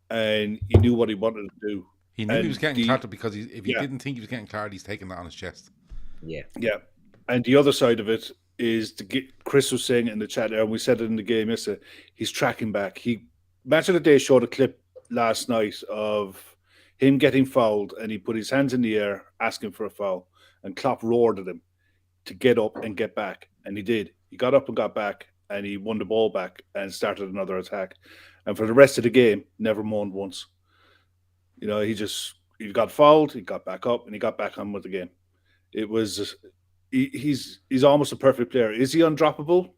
and he knew what he wanted to do. He knew he was getting clattered because if he didn't think he was getting clattered, he's taking that on his chest. Yeah. And the other side of it is Chris was saying it in the chat there, and we said it in the game yesterday. He's tracking back. Match of the Day showed a clip last night of him getting fouled, and he put his hands in the air asking for a foul, and Klopp roared at him to get up and get back, and he did. He got up and got back, and he won the ball back and started another attack. And for the rest of the game, never moaned once. He got fouled, he got back up, and he got back on with the game. It was he's almost a perfect player. Is he undroppable?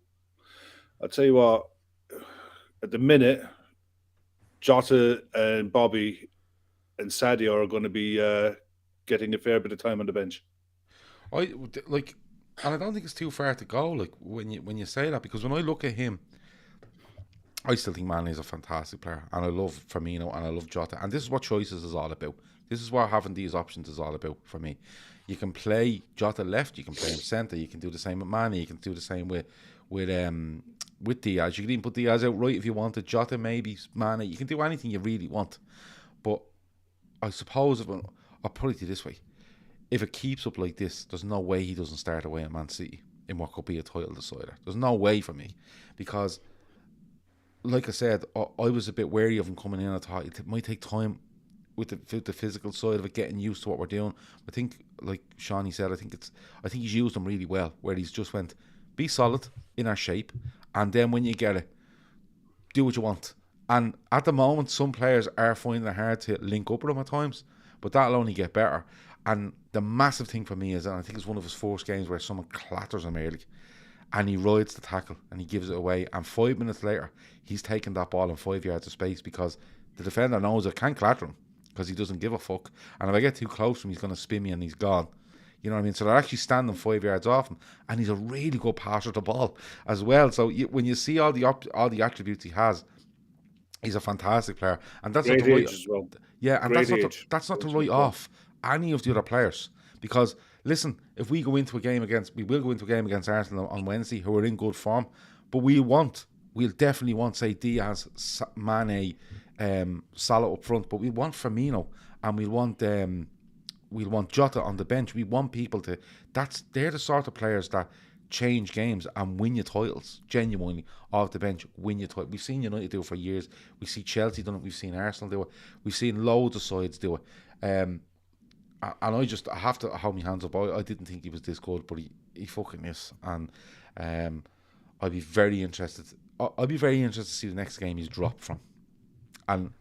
I'll tell you what. At the minute, Jota and Bobby and Sadio are going to be getting a fair bit of time on the bench. And I don't think it's too far to go. Like when you say that, because when I look at him, I still think Mane is a fantastic player, and I love Firmino and I love Jota, and this is what choices is all about. This is what having these options is all about for me. You can play Jota left, you can play him centre, you can do the same with Mane, you can do the same with Diaz. You can even put Diaz out right if you wanted. Jota maybe, Mane. You can do anything you really want. But I suppose I'll put it this way: if it keeps up like this, there's no way he doesn't start away at Man City in what could be a title decider. There's no way for me, because, like I said, I was a bit wary of him coming in. I thought it might take time with the physical side of it, getting used to what we're doing. I think, like Seany said, I think he's used them really well, where he's just went, be solid in our shape, and then when you get it, do what you want. And at the moment, some players are finding it hard to link up with him at times, but that'll only get better. And the massive thing for me is, and I think it's one of his first games where someone clatters him early, and he rides the tackle and he gives it away, and 5 minutes later he's taken that ball in 5 yards of space, because the defender knows I can't clatter him, because he doesn't give a fuck, and if I get too close to him he's going to spin me and he's gone. You know what I mean? So they're actually standing 5 yards off him, and he's a really good passer of the ball as well. So when you see all the attributes he has, he's a fantastic player, and that's great not the age right, as well. yeah, and Great that's not to age write as well. off any of the other players, because listen, if we will go into a game against Arsenal on Wednesday, who are in good form, but we'll definitely want, say, Diaz, Mane, Salah up front, but we want Firmino, and we'll want Jota on the bench. We want people they're the sort of players that change games and win you titles, genuinely, off the bench, win you titles. We've seen United do it for years. We see Chelsea done it. We've seen Arsenal do it. We've seen loads of sides do it. And I have to hold my hands up. I didn't think he was this good, but he fucking is. And I'd be very interested. I'd be very interested to see the next game he's dropped from. And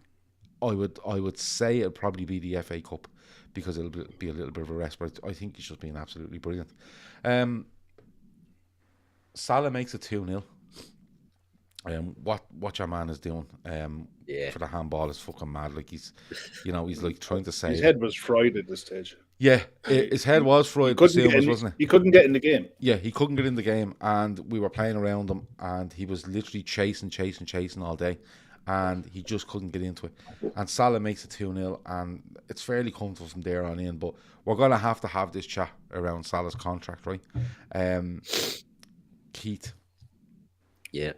I would say it'll probably be the FA Cup, because it'll be a little bit of a rest. But I think he's just been absolutely brilliant. Salah makes it 2-0. What your man is doing for the handball is fucking mad. Like he's like trying to say His head was fried at this stage. Yeah, his head was fried, wasn't it? He couldn't get in the game. Yeah, he couldn't get in the game, and we were playing around him, and he was literally chasing all day, and he just couldn't get into it. And Salah makes it 2-0, and it's fairly comfortable from there on in. But we're gonna have to have this chat around Salah's contract, right? Keith. Yeah.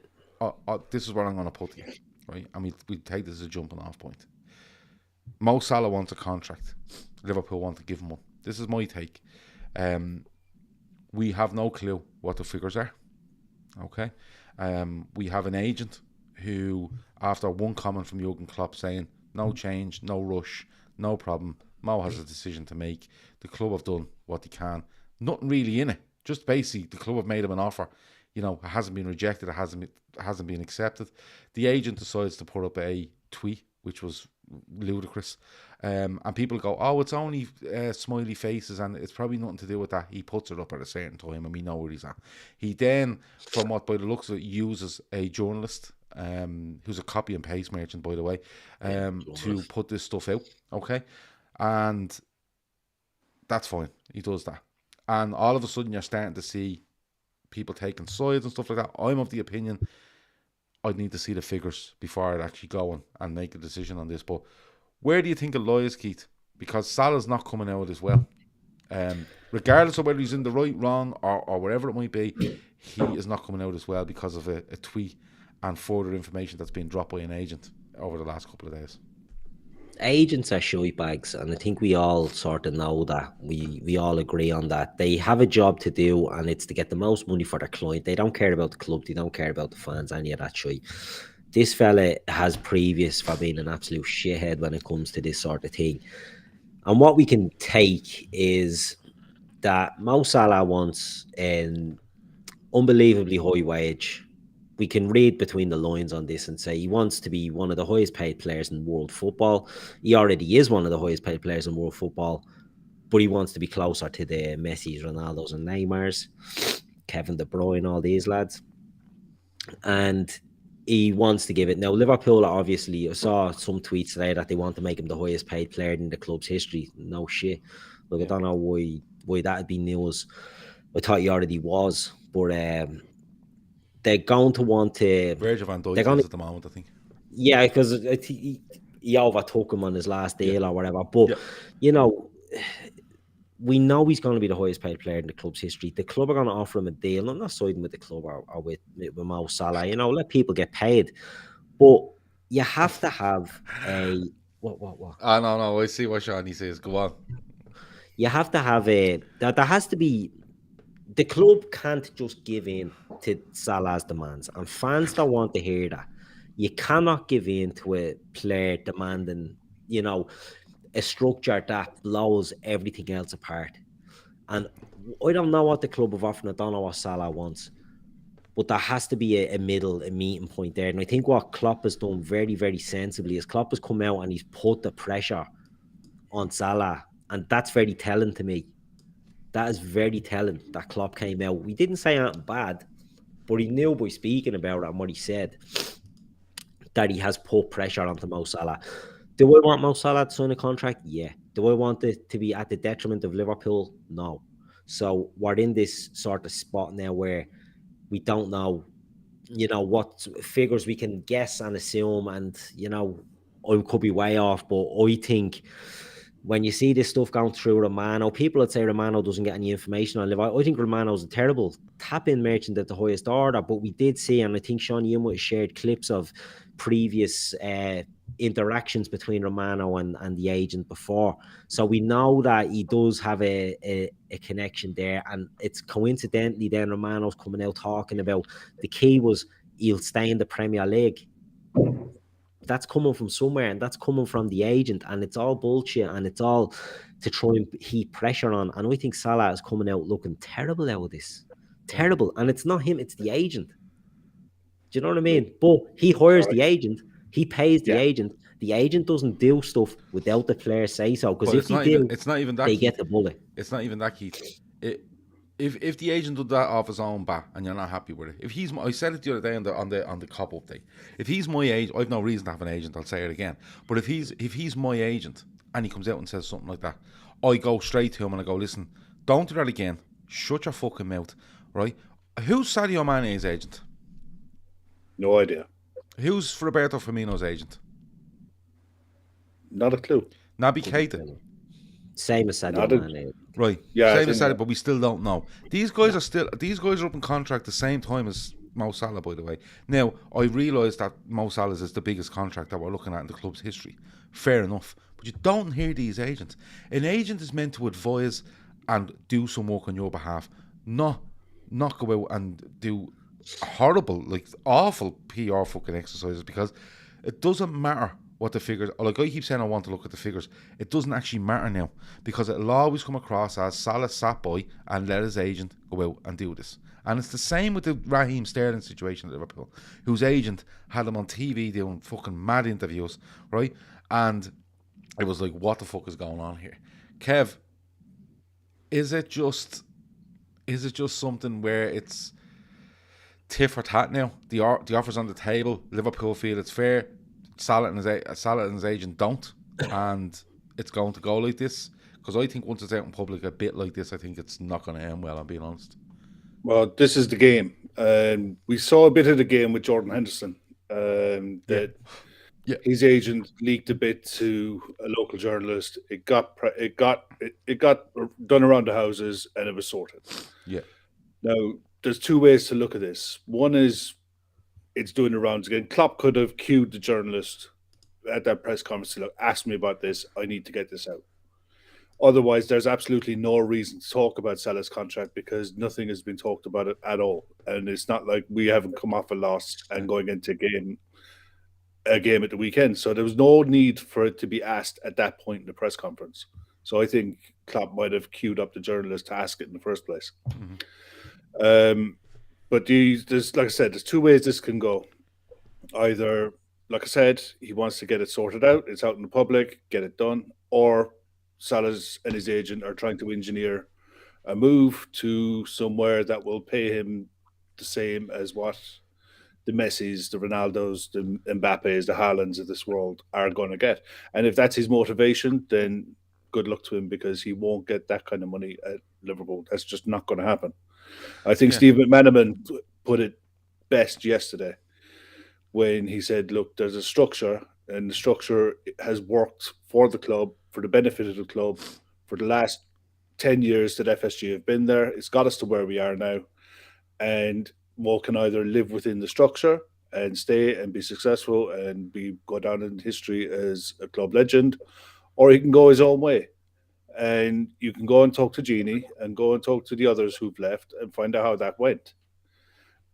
This is where I'm going to put you, right? And we take this as a jumping off point. Mo Salah wants a contract. Liverpool want to give him one. This is my take. We have no clue what the figures are. Okay? We have an agent who, after one comment from Jurgen Klopp saying, no change, no rush, no problem, Mo has a decision to make. The club have done what they can. Nothing really in it. Just basically, the club have made him an offer. You know, it hasn't been rejected. It hasn't been accepted. The agent decides to put up a tweet, which was ludicrous. And people go, oh, it's only smiley faces, and it's probably nothing to do with that. He puts it up at a certain time, and we know where he's at. He then, from what by the looks of it, uses a journalist, who's a copy and paste merchant, by the way, to put this stuff out. Okay, and that's fine. He does that, and all of a sudden you're starting to see people taking sides and stuff like that. I'm of the opinion I'd need to see the figures before I'd actually go and make a decision on this. But where do you think it lies, Keith? Because Salah's not coming out as well. Regardless of whether he's in the right, wrong, or wherever it might be, he is not coming out as well because of a tweet and further information that's been dropped by an agent over the last couple of days. Agents are shite bags, and I think we all sort of know that. We all agree on that. They have a job to do, and it's to get the most money for their client. They don't care about the club, they don't care about the fans, any of that shit. This fella has previous for being an absolute shithead when it comes to this sort of thing. And what we can take is that Mo Salah wants an unbelievably high wage. We can read between the lines on this and say he wants to be one of the highest paid players in world football. He already is one of the highest paid players in world football, but he wants to be closer to the Messis, Ronaldos and Neymars, Kevin De Bruyne, all these lads. And he wants to give it. Now, Liverpool obviously, I saw some tweets today that they want to make him the highest paid player in the club's history. No shit. Look, I don't know why that'd be news. I thought he already was, but they're going to want to. Virgil van Dijk They're going is to, at the moment, I think. yeah, because he overtook him on his last deal or whatever. But you know, we know he's going to be the highest paid player in the club's history. The club are going to offer him a deal. I'm not siding with the club or with Mo Salah. You know, let people get paid, but you have to have a what? No. I see what Seany says. Go on. You have to have a there has to be. The club can't just give in to Salah's demands, and fans don't want to hear that. You cannot give in to a player demanding, you know, a structure that blows everything else apart. And I don't know what the club have offered. I don't know what Salah wants, but there has to be a meeting point there. And I think what Klopp has done very, very sensibly is Klopp has come out and he's put the pressure on Salah, and that's very telling to me. That is very telling that Klopp came out. We didn't say anything bad, but he knew by speaking about it and what he said that he has put pressure onto Mo Salah. Do I want Mo Salah to sign a contract? Yeah. Do I want it to be at the detriment of Liverpool? No. So we're in this sort of spot now where we don't know, you know, what figures we can guess and assume. And, you know, I could be way off, but I think when you see this stuff going through Romano, people that say Romano doesn't get any information on Liverpool, I think Romano's a terrible tap-in merchant at the highest order. But we did see, and I think Sean, you might have shared clips of previous interactions between Romano and the agent before. So we know that he does have a connection there. And it's coincidentally then Romano's coming out talking about the key was he'll stay in the Premier League. That's coming from somewhere, and that's coming from the agent, and it's all bullshit, and it's all to try and heap pressure on. And I think Salah is coming out looking terrible out of this. Terrible. And it's not him, it's the agent. Do you know what I mean? But he hires the agent, he pays the agent. The agent doesn't do stuff without the player say so. Because if he do, it's not even that they get the bullet. It's not even that, Keith. If the agent did that off his own bat and you're not happy with it, I said it the other day on the cop update. If he's my agent, I've no reason to have an agent. I'll say it again. But if he's my agent and he comes out and says something like that, I go straight to him and I go, listen, don't do that again. Shut your fucking mouth, right? Who's Sadio Mane's agent? No idea. Who's Roberto Firmino's agent? Not a clue. Naby Keita. Same as Sadio Mane. Right. Yeah, same as Salah, but we still don't know. These guys are up in contract the same time as Mo Salah, by the way. Now, I realise that Mo Salah's is the biggest contract that we're looking at in the club's history. Fair enough. But you don't hear these agents. An agent is meant to advise and do some work on your behalf, not go out and do horrible, like awful PR fucking exercises, because it doesn't matter what the figures, like I keep saying I want to look at the figures, it doesn't actually matter now, because it'll always come across as Salah sat by and let his agent go out and do this. And it's the same with the Raheem Sterling situation at Liverpool, whose agent had him on TV doing fucking mad interviews, right? And it was like, what the fuck is going on here? Kev, is it just something where it's tit for tat now? The offer's on the table, Liverpool feel it's fair, Salah and his agent don't, and it's going to go like this? Because I think once it's out in public a bit like this, I think it's not going to end well, I'm being honest. Well, this is the game. We saw a bit of the game with Jordan Henderson. His agent leaked a bit to a local journalist. It got done around the houses, and it was sorted. Yeah. Now, there's two ways to look at this. One is it's doing the rounds again. Klopp could have cued the journalist at that press conference to look, ask me about this. I need to get this out. Otherwise, there's absolutely no reason to talk about Salah's contract, because nothing has been talked about it at all. And it's not like we haven't come off a loss and going into a game at the weekend. So there was no need for it to be asked at that point in the press conference. So I think Klopp might have queued up the journalist to ask it in the first place. Mm-hmm. But there's, like I said, there's two ways this can go. Either, like I said, he wants to get it sorted out, it's out in the public, get it done, or Salah's and his agent are trying to engineer a move to somewhere that will pay him the same as what the Messis, the Ronaldos, the Mbappes, the Haalands of this world are going to get. And if that's his motivation, then good luck to him, because he won't get that kind of money at Liverpool. That's just not going to happen. I think Steve McManaman put it best yesterday when he said, look, there's a structure, and the structure has worked for the club, for the benefit of the club, for the last 10 years that FSG have been there. It's got us to where we are now. And Mo can either live within the structure and stay and be successful and go down in history as a club legend, or he can go his own way. And you can go and talk to Seany and go and talk to the others who've left and find out how that went.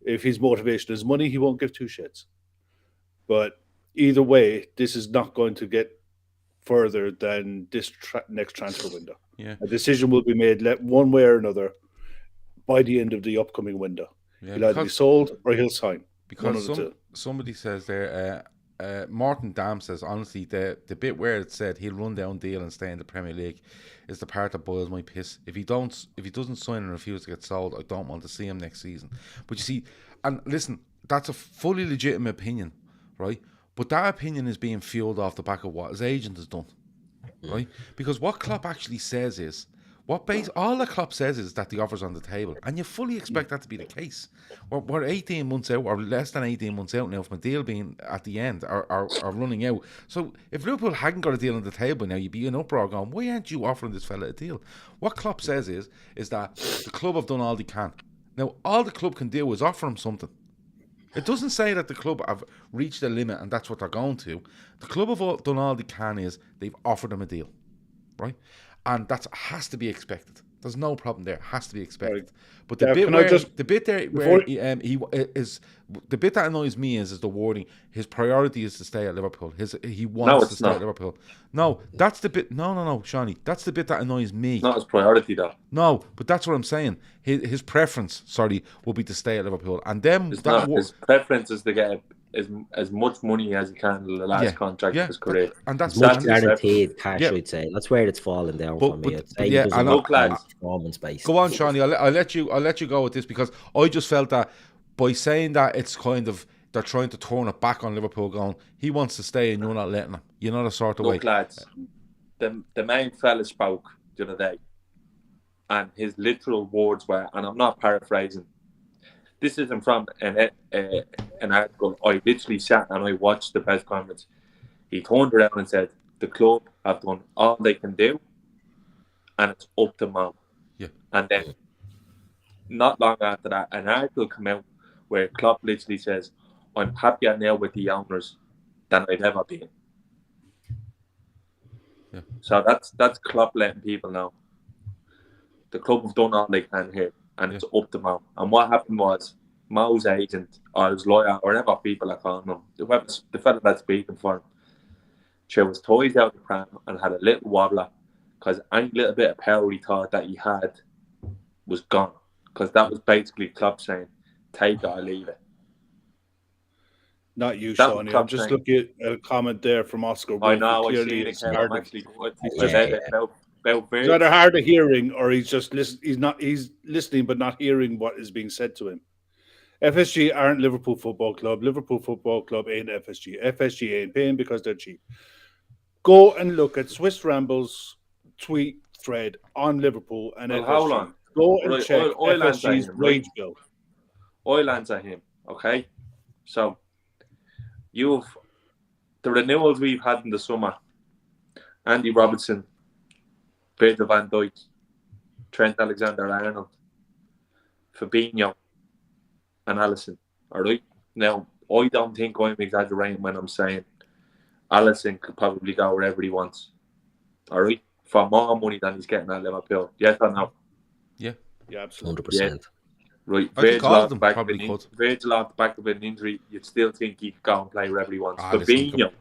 If his motivation is money, he won't give two shits. But either way, this is not going to get further than this next transfer window. Yeah. A decision will be made one way or another by the end of the upcoming window. Yeah, He'll either be sold or he'll sign. Because somebody says there, Martin Dam says, honestly, the bit where it said he'll run down deal and stay in the Premier League is the part that boils my piss. If he doesn't sign and refuse to get sold, I don't want to see him next season. But you see, and listen, that's a fully legitimate opinion, right? But that opinion is being fueled off the back of what his agent has done, right? Because what Klopp actually says is, all that Klopp says is that the offer's on the table, and you fully expect that to be the case. We're 18 months out, or less than 18 months out now from a deal being at the end, or running out. So if Liverpool hadn't got a deal on the table now, you'd be in uproar going, why aren't you offering this fella a deal? What Klopp says is that the club have done all they can. Now, all the club can do is offer him something. It doesn't say that the club have reached their limit and that's what they're going to. The club have done all they can is they've offered him a deal, right? And that has to be expected. There's no problem there. It has to be expected. Right. But the bit that annoys me is the wording. His priority is to stay at Liverpool. He wants to stay at Liverpool. No, that's the bit. No, Seany. That's the bit that annoys me. It's not his priority, though. No, but that's what I'm saying. His preference, will be to stay at Liverpool. And then his preference is to get as much money as he can in the last contract of his career. And that's guaranteed cash, I'd say. That's where it's fallen down for me. Go on, Seany. I'll let you go with this, because I just felt that by saying that it's kind of they're trying to turn it back on Liverpool, going, he wants to stay and you're not letting him. You know the sort of way. Look, lads, the main fella spoke the other day, and his literal words were, and I'm not paraphrasing, this isn't from an article. I literally sat and I watched the press conference. He turned around and said, the club have done all they can do, and it's up to Mo. Yeah. And then, not long after that, an article came out where Klopp literally says, I'm happier now with the owners than I've ever been. Yeah. So that's Klopp letting people know. The club have done all they can here, and it's up to Mo. And what happened was, Mo's agent, or his lawyer, or whatever people are calling him, the fella that's speaking for him, she was toys out the pram and had a little wobbler, because any little bit of power he thought that he had was gone. Because that was basically Klopp saying, take it or leave it. Not you, Seany. I'm just looking at a comment there from Oscar. I know, I see it. I'm actually It's either hard of hearing, or he's just he's listening but not hearing what is being said to him. FSG aren't Liverpool Football Club. Liverpool Football Club ain't FSG. FSG ain't paying because they're cheap. Go and look at Swiss Ramble's tweet thread on Liverpool and FSG. Hold on. Go and check FSG's wage bill. Oil answer him, okay? So, the renewals we've had in the summer, Andy Robertson, Virgil van Dijk, Trent Alexander-Arnold, Fabinho, and Alisson. All right. Now, I don't think I'm exaggerating when I'm saying Alisson could probably go wherever he wants. All right, for more money than he's getting at Liverpool. Yes or no? Yeah, absolutely. 100%. Yeah. Right, Virgil off the back of an injury, you'd still think he could go and play wherever he wants. Fabinho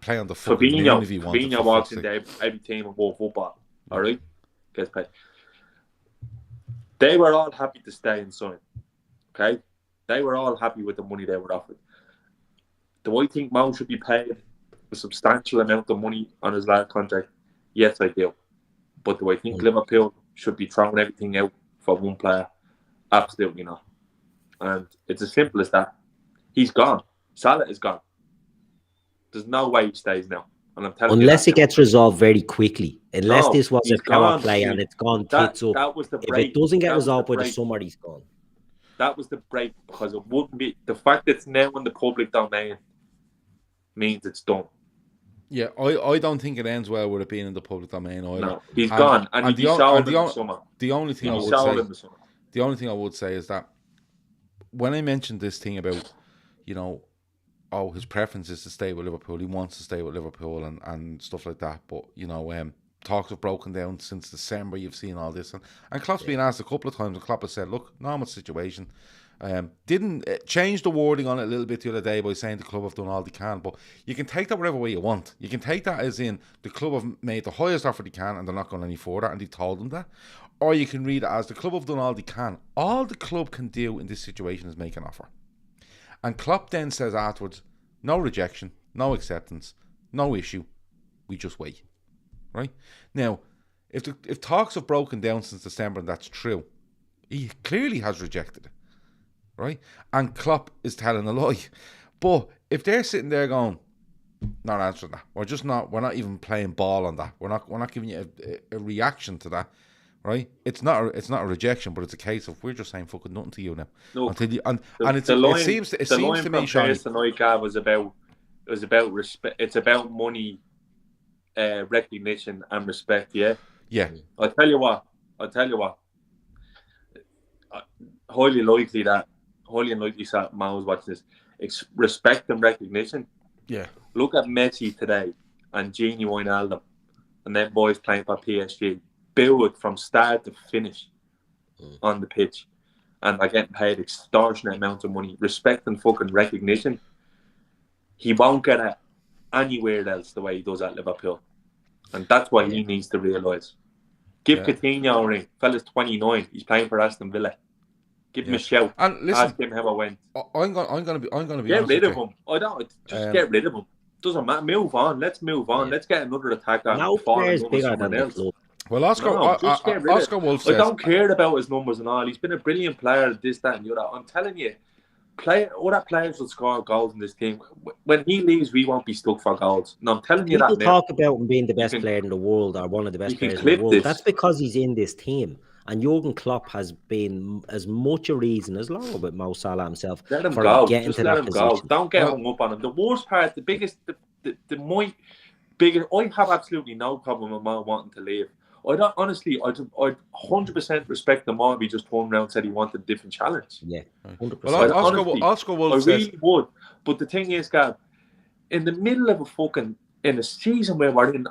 walks into every team of world football. All right, gets paid. They were all happy to stay and sign. Okay, they were all happy with the money they were offered. Do I think Mo should be paid a substantial amount of money on his last contract? Yes, I do. But do I think Liverpool should be throwing everything out for one player? Absolutely not. And it's as simple as that. He's gone. Salah is gone. There's no way he stays now. And I'm telling unless it gets resolved very quickly. Unless this was a power play and it's gone tits up. That was the break. If it doesn't get resolved by the summer, he's gone. That was the break, because it wouldn't be the fact that it's now in the public domain means it's done. Yeah, I don't think it ends well with it being in the public domain either. No, he's gone, and he'd be sold in the summer. The only thing I would say is that when I mentioned this thing about, his preference is to stay with Liverpool, he wants to stay with Liverpool and stuff like that, but talks have broken down since December. You've seen all this, and Klopp's been asked a couple of times, and Klopp has said, look, normal situation. Didn't change the wording on it a little bit the other day by saying the club have done all they can, but you can take that whatever way you want. You can take that as in the club have made the highest offer they can and they're not going any further, and they told them that. Or you can read it as the club have done all they can. All the club can do in this situation is make an offer. And Klopp then says afterwards, no rejection, no acceptance, no issue, we just wait. Right? Now, if talks have broken down since December and that's true, he clearly has rejected it. Right? And Klopp is telling a lie. But if they're sitting there going, not answering that, we're not even playing ball on that. We're not giving you a reaction to that. Right? It's not a rejection, but it's a case of we're just saying fucking nothing to you now. No, it seems to me, Seany, tonight, Gav, was about respect. It's about money, recognition, and respect. Yeah. Yeah. I'll tell you what. Highly unlikely that Mao's watching this. It's respect and recognition. Yeah. Look at Messi today and Gini Wijnaldum and them boys playing for PSG. Build from start to finish on the pitch, and they're getting paid extortionate amounts of money. Respect and fucking recognition. He won't get it anywhere else the way he does at Liverpool, and that's what he needs to realise. Give Coutinho a ring. Fella's 29. He's playing for Aston Villa. Give him a shout. And listen, ask him how it went. I'm gonna be get rid of him. I don't just get rid of him. Doesn't matter. Move on. Let's move on. Let's get another attacker. No players bigger than the club. Well, Oscar Wolf says, I don't care about his numbers and all. He's been a brilliant player, this, that, and the other. I'm telling you, other players will score goals in this team. When he leaves, we won't be stuck for goals. And I'm telling you that now. People talk about him being the best player in the world or one of the best players in the world. That's because he's in this team. And Jurgen Klopp has been as much a reason, as long with Mo Salah himself, let him for go. getting Just to let that him position. Go. Don't get hung up on him. The worst part, the biggest, my biggest, I have absolutely no problem with Mo wanting to leave. I 100% respect the more if he just turned around and said he wanted a different challenge. Yeah, 100%. Well, Oscar Wolf says, really would. But the thing is, Gab, in the middle of in a season where we're in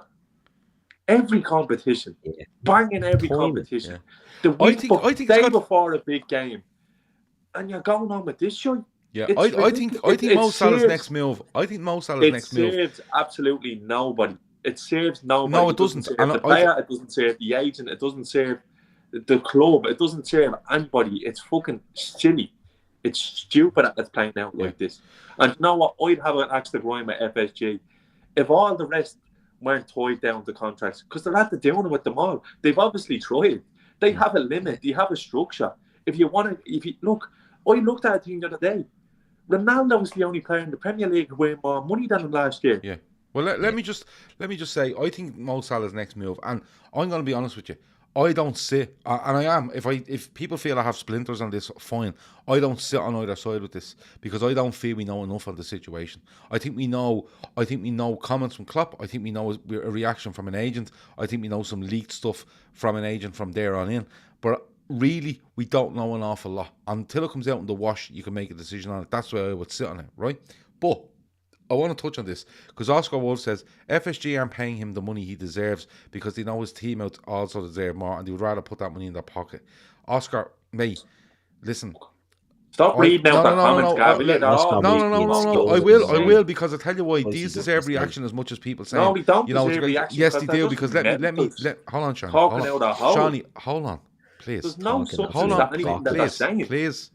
every competition, banging every competition, the week before a big game, and you're going on with this show. Yeah, I think Mo Salah's next move. It serves absolutely nobody. It serves nobody. No, it doesn't. Serve the player, it doesn't serve the agent. It doesn't serve the club. It doesn't serve anybody. It's fucking silly. It's stupid that it's playing out like this. And you know what? I'd have an axe to grind with FSG. If all the rest weren't tied down to contracts, because they're at the doing it with them all. They've obviously tried. They have a limit. They have a structure. I looked at a thing the other day. Ronaldo was the only player in the Premier League who earned more money than him last year. Yeah. Well, let me just say, I think Mo Salah's next move, and I'm going to be honest with you, I don't sit, and I am. If people feel I have splinters on this, fine. I don't sit on either side with this because I don't feel we know enough of the situation. I think we know comments from Klopp. I think we know a reaction from an agent. I think we know some leaked stuff from an agent from there on in. But really, we don't know an awful lot. Until it comes out in the wash, you can make a decision on it. That's where I would sit on it, right? But I want to touch on this because Oscar Wolf says FSG aren't paying him the money he deserves because they know his team out also deserve more and they would rather put that money in their pocket. Oscar, mate, listen. Stop reading out the comments, Gavin. No. I will because I tell you why. These deserve reaction as much as people say. No, we don't deserve reaction. Yes, they do because let me hold on, Seany. Talking out a hole. Seany, hold on, please. There's no substance to anything that they're saying. Please.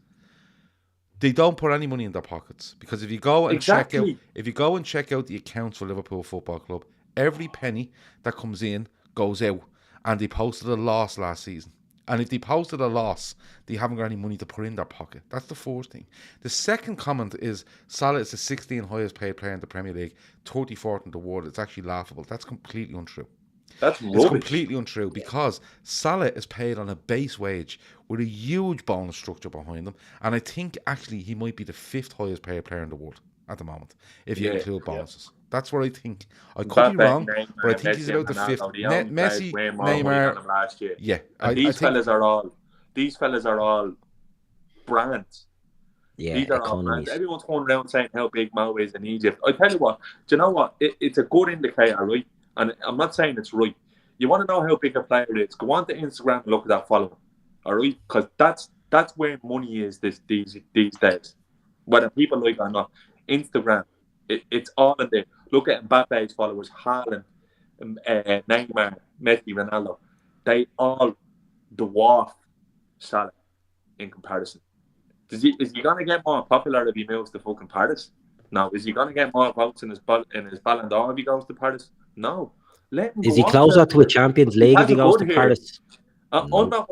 They don't put any money in their pockets because if you go and check out the accounts for Liverpool Football Club, every penny that comes in goes out, and they posted a loss last season. And if they posted a loss, they haven't got any money to put in their pocket. That's the first thing. The second comment is Salah is the 16th highest paid player in the Premier League, 34th in the world. It's actually laughable. That's completely untrue. That's It's rubbish. completely untrue because Salah is paid on a base wage with a huge bonus structure behind him, and I think actually he might be the 5th highest paid player in the world at the moment if you include bonuses. That's what I think. I could be wrong, Neymar, but I think Messi he's about and the 5th. Ronaldo, the only players Messi, way more money than Neymar, him last year. yeah. And these fellas are all brands. Yeah, These are all economies. brands. Everyone's going around saying how big Mo is in Egypt. I tell you what, do you know what? It's a good indicator, right? And I'm not saying it's right. You want to know how big a player it is? Go on to Instagram and look at that following. All right, because that's where money is these days. Whether people like it or not, Instagram, it's all in there. Look at Mbappe's followers, Haaland, Neymar, Messi, Ronaldo. They all dwarf Salah in comparison. Is he going to get more popular if he moves to fucking Paris? No. Is he going to get more votes in his Ballon d'Or if he goes to Paris? No. Let him Is go he on closer to a Champions League if he goes to here. Paris? I'm not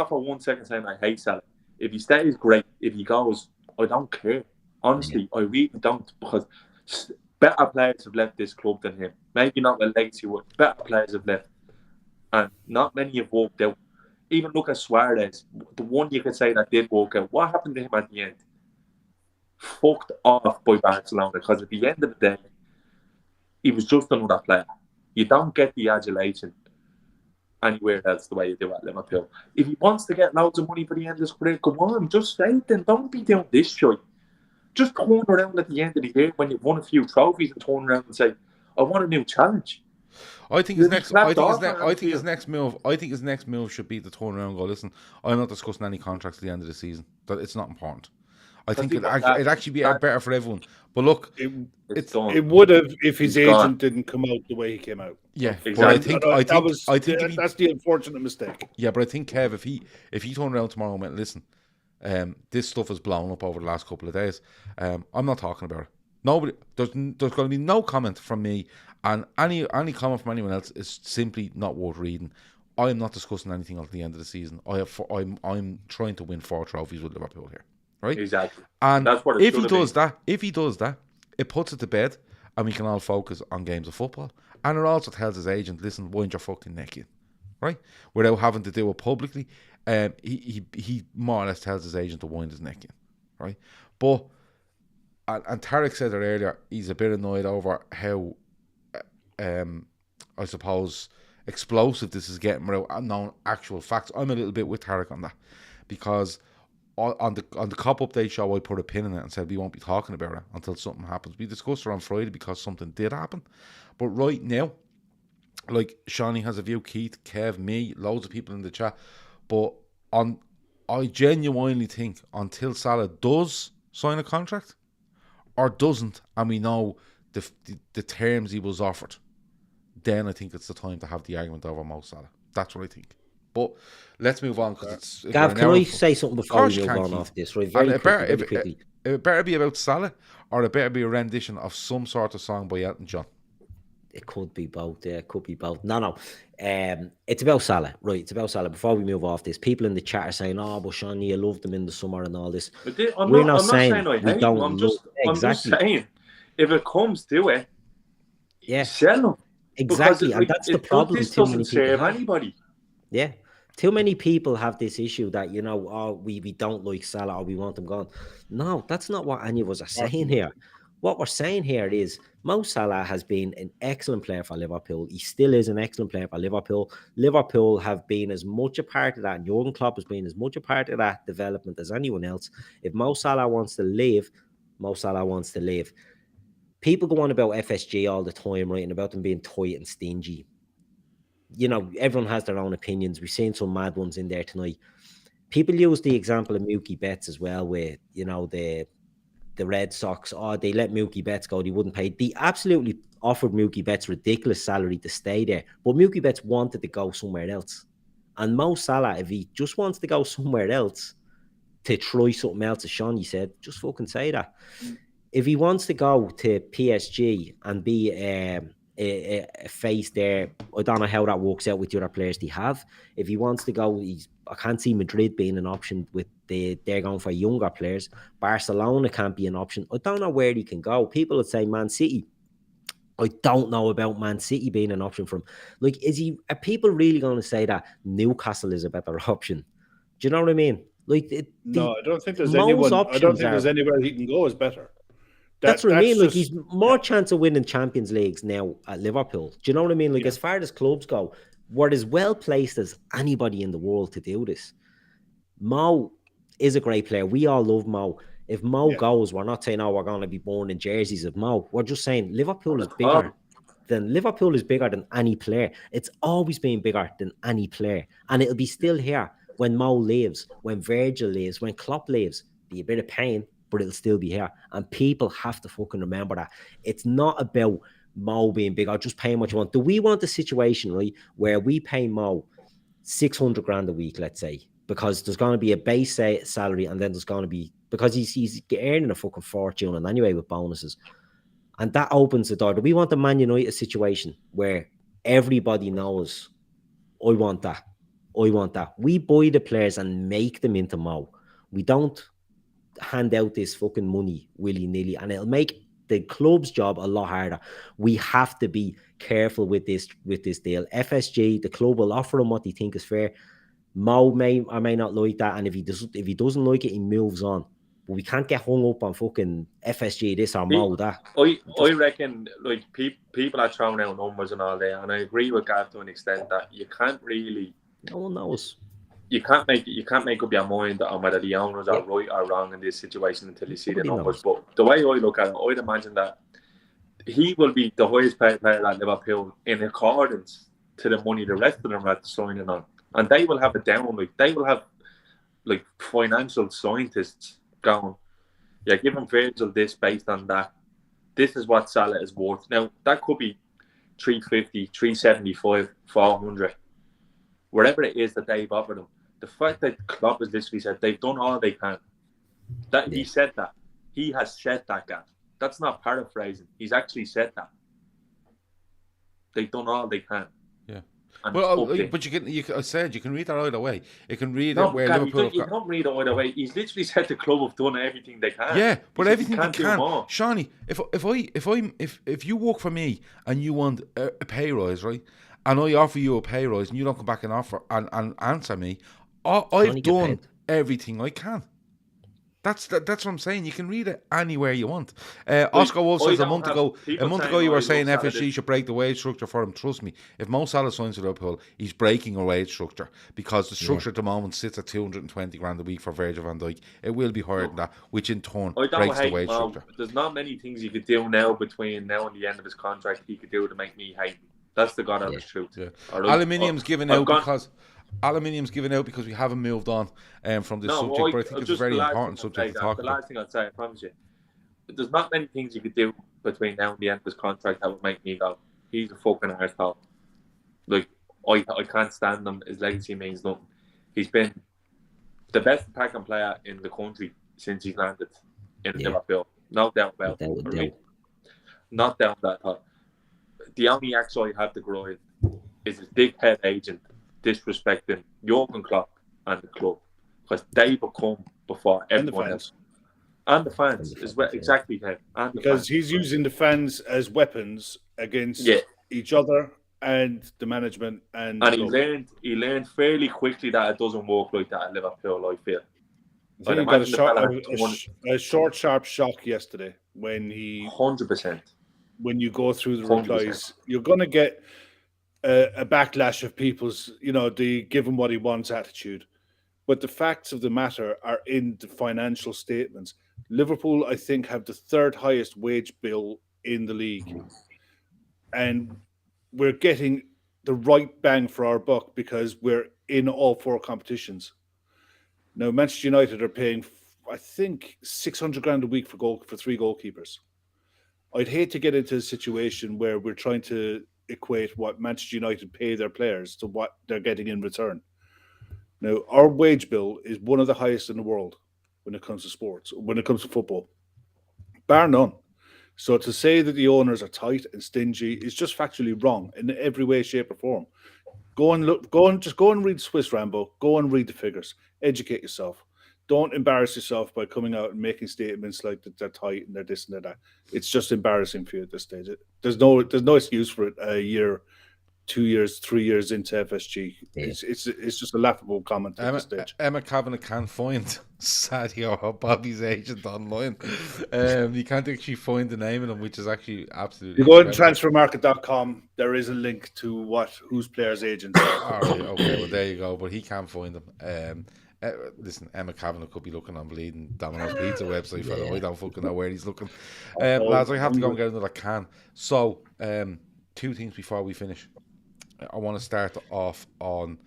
for 1 second saying I hate Salah. If he stays, great. If he goes, I don't care. Honestly, I really don't, because better players have left this club than him. Maybe not with legacy work. Better players have left, and not many have walked out. Even look at Suarez, the one you could say that did walk out. What happened to him at the end? Fucked off by Barcelona, because at the end of the day, he was just another player. You don't get the adulation anywhere else the way you do at Liverpool. If he wants to get loads of money for the end of his career, come on, just say it then. Don't be doing this shit. Just turn around at the end of the year when you've won a few trophies and turn around and say, I want a new challenge. I think his next move should be to turn around and go, listen, I'm not discussing any contracts at the end of the season. It's not important. I think it'd actually be better for everyone. But look, it would have if his agent didn't come out the way he came out. Yeah, exactly. But I think that's the unfortunate mistake. Yeah, but I think Kev, if he turned around tomorrow and went, listen, this stuff has blown up over the last couple of days. I'm not talking about it. Nobody, there's going to be no comment from me, and any comment from anyone else is simply not worth reading. I am not discussing anything at the end of the season. I'm trying to win 4 trophies with Liverpool here, right? Exactly. And that's what if he does that, it puts it to bed, and we can all focus on games of football. And it also tells his agent, listen, wind your fucking neck in, right? Without having to do it publicly. He more or less tells his agent to wind his neck in, right? But and Tarek said it earlier, he's a bit annoyed over how I suppose explosive this is getting without unknown actual facts. I'm a little bit with Tarek on that, because on the Cop Update show I put a pin in it and said we won't be talking about it until something happens. We discussed it on Friday because something did happen, but right now, like Seany has a view, Keith, Kev, me, loads of people in the chat, but I genuinely think until Salah does sign a contract or doesn't, and we know the terms he was offered, then I think it's the time to have the argument over Mo Salah. That's what I think. But let's move on, because it's Gav, can I say something before we move on off this? Right, very quickly. It better be about Salah, or it better be a rendition of some sort of song by Elton John. It could be both. Yeah, it could be both. No. It's about Salah, right? It's about Salah. Before we move off this, people in the chat are saying, "Oh, but Seany, you loved him in the summer and all this." I'm not saying I hate him. I'm just saying, if it comes to it, sell him. Exactly, and that's the problem. This doesn't serve anybody. Yeah. Too many people have this issue that, we don't like Salah or we want him gone. No, that's not what any of us are saying here. What we're saying here is Mo Salah has been an excellent player for Liverpool. He still is an excellent player for Liverpool. Liverpool have been as much a part of that, and Jurgen Klopp has been as much a part of that development as anyone else. If Mo Salah wants to leave, Mo Salah wants to leave. People go on about FSG all the time, right, and about them being tight and stingy. Everyone has their own opinions. We've seen some mad ones in there tonight. People use the example of Mookie Betts as well, with, the Red Sox. Oh, they let Mookie Betts go. They wouldn't pay. They absolutely offered Mookie Betts ridiculous salary to stay there. But Mookie Betts wanted to go somewhere else. And Mo Salah, if he just wants to go somewhere else to try something else, as Seany said, just fucking say that. If he wants to go to PSG and be a face there, I don't know how that works out with the other players they have. If he wants to go, I can't see Madrid being an option with they're going for younger players. Barcelona can't be an option. I don't know where he can go. People would say Man City. I don't know about Man City being an option for him. Like, are people really going to say that Newcastle is a better option? Do you know what I mean? Like, no, I don't think there's Mo's anyone. I don't think options there's are- anywhere he can go is better. That's what I mean. Like, just- he's more chance of winning Champions Leagues now at Liverpool. Do you know what I mean? Like, Yeah. as far as clubs go, we're as well placed as anybody in the world to do this. Mo is a great player. We all love Mo. If Mo goes, we're not saying, oh, we're going to be born in jerseys of Mo. We're just saying Liverpool is bigger than any player. It's always been bigger than any player. And it'll be still here when Mo leaves, when Virgil leaves, when Klopp leaves. Be a bit of pain, but it'll still be here. And people have to fucking remember that. It's not about Mo being big or just paying what you want. Do we want a situation, right, where we pay Mo 600 grand a week, let's say, because there's going to be a base salary, and then there's going to be, because he's earning a fucking fortune and anyway with bonuses, and that opens the door. Do we want the Man United situation where everybody knows, I want that, we buy the players and make them into Mo? We don't hand out this fucking money willy-nilly, and it'll make the club's job a lot harder. We have to be careful with this deal. FSG, the club will offer him what they think is fair. Mo may or may not like that, and if he doesn't like it, he moves on. But we can't get hung up on fucking FSG this or Mo that. I reckon, like, people are throwing out numbers and all that, and I agree with Gav to an extent that you can't really. No one knows. You can't make up your mind on whether the owners are right or wrong in this situation until you see the numbers. But the way I look at it, I'd imagine that he will be the highest paid player at Liverpool in accordance to the money the rest of them are signing on. And they will have a down, like they will have like financial scientists going, yeah, give him Virgil this based on that. This is what Salah is worth. Now that could be 350, 375, 400, wherever it is that they've offered him. The fact that Klopp has literally said they've done all they can. That he said that. He has said that, Gav. That's not paraphrasing. He's actually said that. They've done all they can. Yeah. Well, but you can read that either way. You can read it where Liverpool. You can't read it either way. He's literally said the club have done everything they can. Yeah, but everything they can. More. Shawnee, if you work for me and you want a pay rise, right, and I offer you a pay rise and you don't come back and offer and answer me, I've done everything I can. That's what I'm saying. You can read it anywhere you want. Oscar Wolf says a month ago you were saying FSG should break the wage structure for him. Trust me, if Mo Salah signs with Liverpool, he's breaking a wage structure because the structure at the moment sits at 220 grand a week for Virgil van Dijk. It will be higher than that, which in turn breaks the wage structure. There's not many things you could do now between now and the end of his contract he could do to make me hate him. That's the God honest truth. Yeah. Aluminium's given out because we haven't moved on from this subject, but I think it's a very important subject to talk about. The last thing I'd say, I promise you, there's not many things you could do between now and the end of his contract that would make me go, he's a fucking arsehole. Like, I can't stand him. His legacy means nothing. He's been the best attacking player in the country since he's landed in Liverpool. No doubt about it. Not doubt that thought. The only axe I have to grind is his big head agent disrespecting Jurgen Klopp and the club, because they will come before everyone else. And the fans as well, exactly. Because he's using the fans as weapons against each other and the management. And he learned fairly quickly that it doesn't work like that at Liverpool, I feel. I think he got a short, sharp shock yesterday when he... 100%. When you go through the replies, you're going to get a backlash of people's, the give him what he wants attitude. But the facts of the matter are in the financial statements. Liverpool, I think, have the third highest wage bill in the league. And we're getting the right bang for our buck because we're in all four competitions. Now, Manchester United are paying, I think, 600 grand a week for three goalkeepers. I'd hate to get into a situation where we're trying to equate what Manchester United pay their players to what they're getting in return. Now, our wage bill is one of the highest in the world when it comes to sports, when it comes to football, bar none. So to say that the owners are tight and stingy is just factually wrong in every way, shape, or form. Go and read Swiss Rambo. Go and read the figures. Educate yourself. don't embarrass yourself by coming out and making statements like that they're tight and they're this and they're that. It's just embarrassing for you at this stage. There's no excuse for it. A year, 2 years, 3 years into FSG, it's just a laughable comment at this stage. Emma Kavanagh can't find Sadio or Bobby's agent online. You can't actually find the name of them, which is actually absolutely. You go to transfermarket.com. There is a link to whose players' agents are. All right, okay, well there you go. But he can't find them. Listen, Emma Kavanagh could be looking on Bleeding Domino's Pizza website for them. I don't fucking know where he's looking. Lads, I have to go and get another can. So, 2 things before we finish. I want to start off on.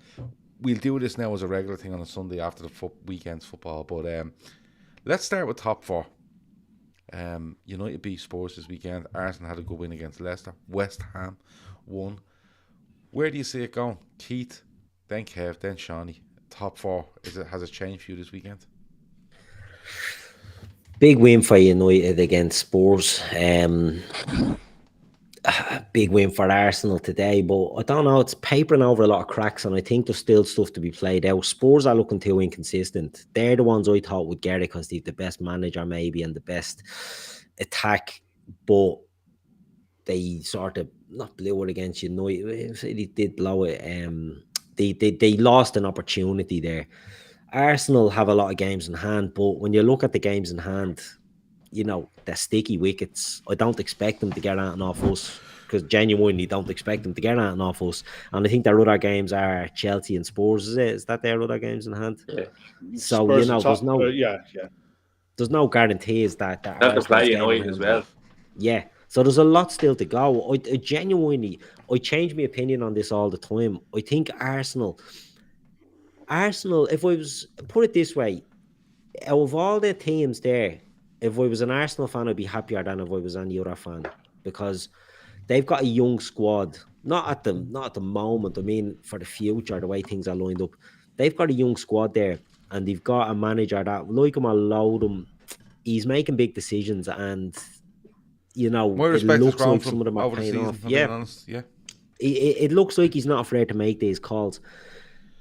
We'll do this now as a regular thing on a Sunday after the weekend's football. But let's start with top 4. United beat Spurs this weekend. Arsenal had a good win against Leicester. West Ham won. Where do you see it going? Keith, then Kev, then Seany. Top 4. Has it changed for you this weekend? Big win for United against Spurs. Big win for Arsenal today, but I don't know. It's papering over a lot of cracks, and I think there's still stuff to be played out. Spurs are looking too inconsistent. They're the ones I thought would get it because they've the best manager maybe and the best attack, but they sort of not blew it against United. They did blow it. They lost an opportunity there. Arsenal have a lot of games in hand, but when you look at the games in hand, they're sticky wickets. I don't expect them to get out and off us, because genuinely don't expect them to get out and off us. And I think their other games are Chelsea and Spurs. Is that their other games in hand? Yeah. So Spurs there's no guarantees that they'll have to play United as well. Yeah. So there's a lot still to go. I genuinely change my opinion on this all the time. I think Arsenal, if I was, put it this way, out of all the teams there, if I was an Arsenal fan, I'd be happier than if I was any other fan, because they've got a young squad. Not at the moment. I mean, for the future, the way things are lined up, they've got a young squad there, and they've got a manager that, like him or load him, he's making big decisions, and my respect looks is like some of them are paying off. Yeah. It looks like he's not afraid to make these calls.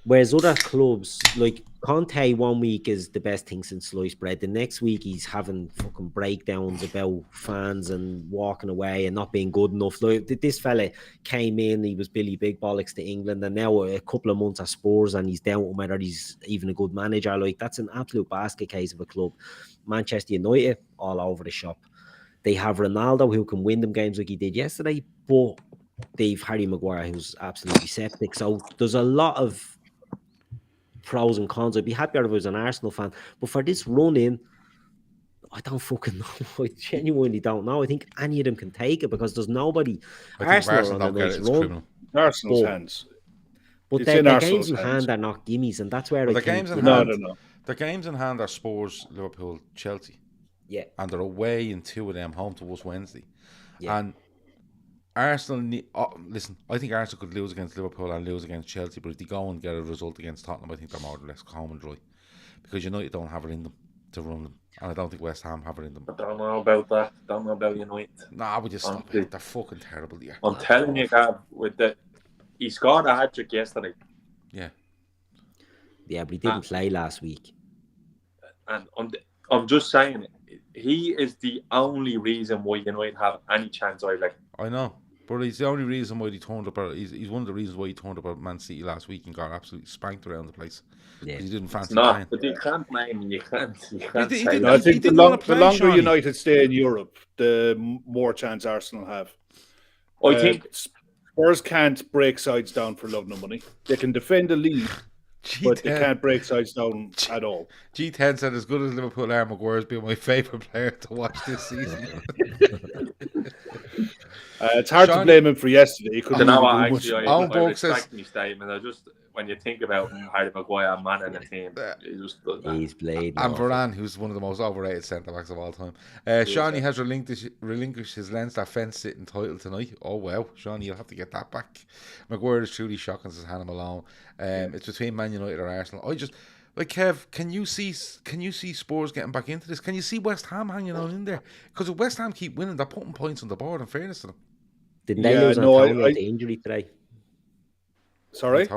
Whereas other clubs, like Conte, 1 week is the best thing since sliced bread. The next week he's having fucking breakdowns about fans and walking away and not being good enough. Like, this fella came in, he was Billy Big Bollocks to England, and now a couple of months at Spurs and he's down to whether he's even a good manager. Like, that's an absolute basket case of a club. Manchester United, all over the shop. They have Ronaldo, who can win them games like he did yesterday, but they've Harry Maguire, who's absolutely septic. So there's a lot of pros and cons. I'd be happier if I was an Arsenal fan, but for this run-in, I don't fucking know. I genuinely don't know. I think any of them can take it, because there's nobody. Arsenal on a nice run. Arsenal's hands. But their games in hand are not gimmies, and that's where the games in hand. The games in hand are Spurs, Liverpool, Chelsea. Yeah, and they're away in 2 of them, home to us Wednesday. Yeah. And Arsenal, listen, I think Arsenal could lose against Liverpool and lose against Chelsea, but if they go and get a result against Tottenham, I think they're more or less calm and dry, because United don't have it in them to run them, and I don't think West Ham have it in them. I don't know about that. Don't know about United. Nah, we just stop it. They're fucking terrible here. I'm telling you, Gav, he scored a hat-trick yesterday. Yeah, but he didn't play last week. And I'm just saying, he is the only reason why United have any chance. I know, but he's the only reason why he turned up. He's one of the reasons why he turned up at Man City last week and got absolutely spanked around the place. Yeah, he didn't fancy playing. But you can't blame him. You can't say that. I think the longer United stay in Europe, the more chance Arsenal have. I think Spurs can't break sides down for love nor money. They can defend the lead, but they can't break sides down at all. G10 said, as good as Liverpool are, Maguire's been my favourite player to watch this season. It's hard to blame him for yesterday. He couldn't I respect my statement. I just, when you think about Harry Maguire, man in the team, he's played. And Varane, who's one of the most overrated centre-backs of all time. Seany has relinquished his Leinster fence-sitting title tonight. Oh, wow. Seany, you'll have to get that back. Maguire is truly shocking, says Hannah Malone. It's between Man United or Arsenal. Kev, can you see Spurs getting back into this? Can you see West Ham hanging on in there? Because if West Ham keep winning, they're putting points on the board, in fairness to them. Didn't they lose Antonio to injury today? Sorry?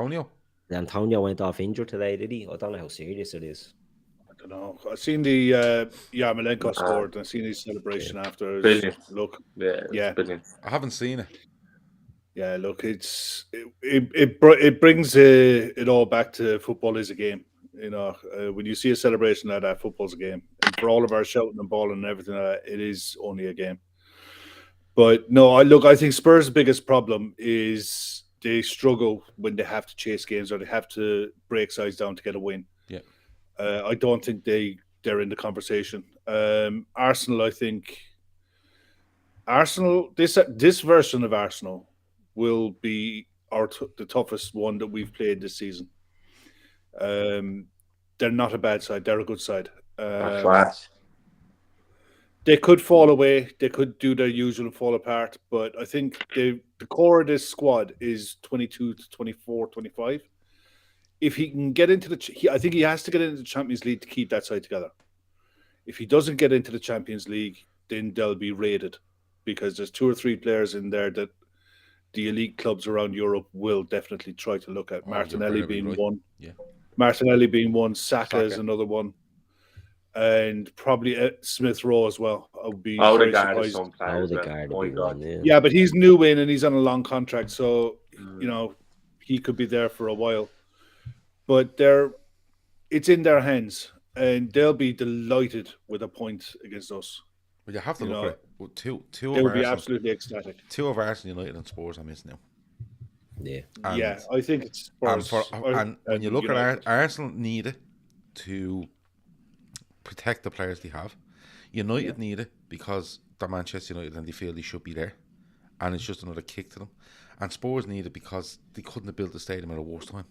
Antonio went off injured today, did he? I don't know how serious it is. don't know. I seen the Yarmolenko scored, and I seen his celebration after. Brilliant. Look, Yeah, brilliant. I haven't seen it. Yeah, look, it brings it all back to football is a game. When you see a celebration like that, football's a game. And for all of our shouting and balling and everything, it is only a game. But no, I think Spurs' biggest problem is they struggle when they have to chase games or they have to break sides down to get a win. Yeah. I don't think they're in the conversation. Arsenal, I think. Arsenal, this version of Arsenal will be the toughest one that we've played this season. They're not a bad side; they're a good side. Class. They could fall away. They could do their usual and fall apart. But I think the core of this squad is 22 to 24, 25. If he can get into I think he has to get into the Champions League to keep that side together. If he doesn't get into the Champions League, then they'll be raided because there's 2 or 3 players in there that the elite clubs around Europe will definitely try to look at. Martinelli being one. Yeah. Martinelli being one. Saka is another one. And probably Smith Rowe as well. I would be very surprised. Yeah, but he's new in and he's on a long contract, so he could be there for a while. But it's in their hands, and they'll be delighted with a point against us. But you have to look at it. Two they'll be absolutely ecstatic. 2 of Arsenal, United, and Spurs are missing now. Yeah, I think it's Spurs. And when you look at Arsenal, need it to protect the players they have. United need it because they're Manchester United and they feel they should be there, and it's just another kick to them. And Spurs need it because they couldn't have built the stadium at a worse time,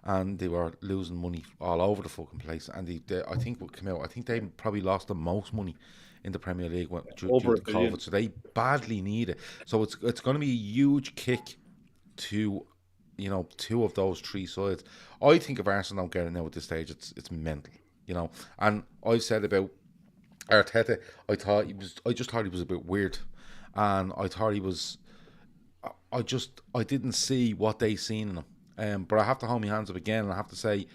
and they were losing money all over the fucking place. And they I think what came out, I think they probably lost the most money in the Premier League due to COVID. So they badly need it. So it's going to be a huge kick to 2 of those 3 sides. I think if Arsenal don't get it now at this stage, it's mental. And I've said about Arteta, I just thought he was a bit weird, and I thought he was. I didn't see what they seen in him. But I have to hold my hands up again, and I have to say,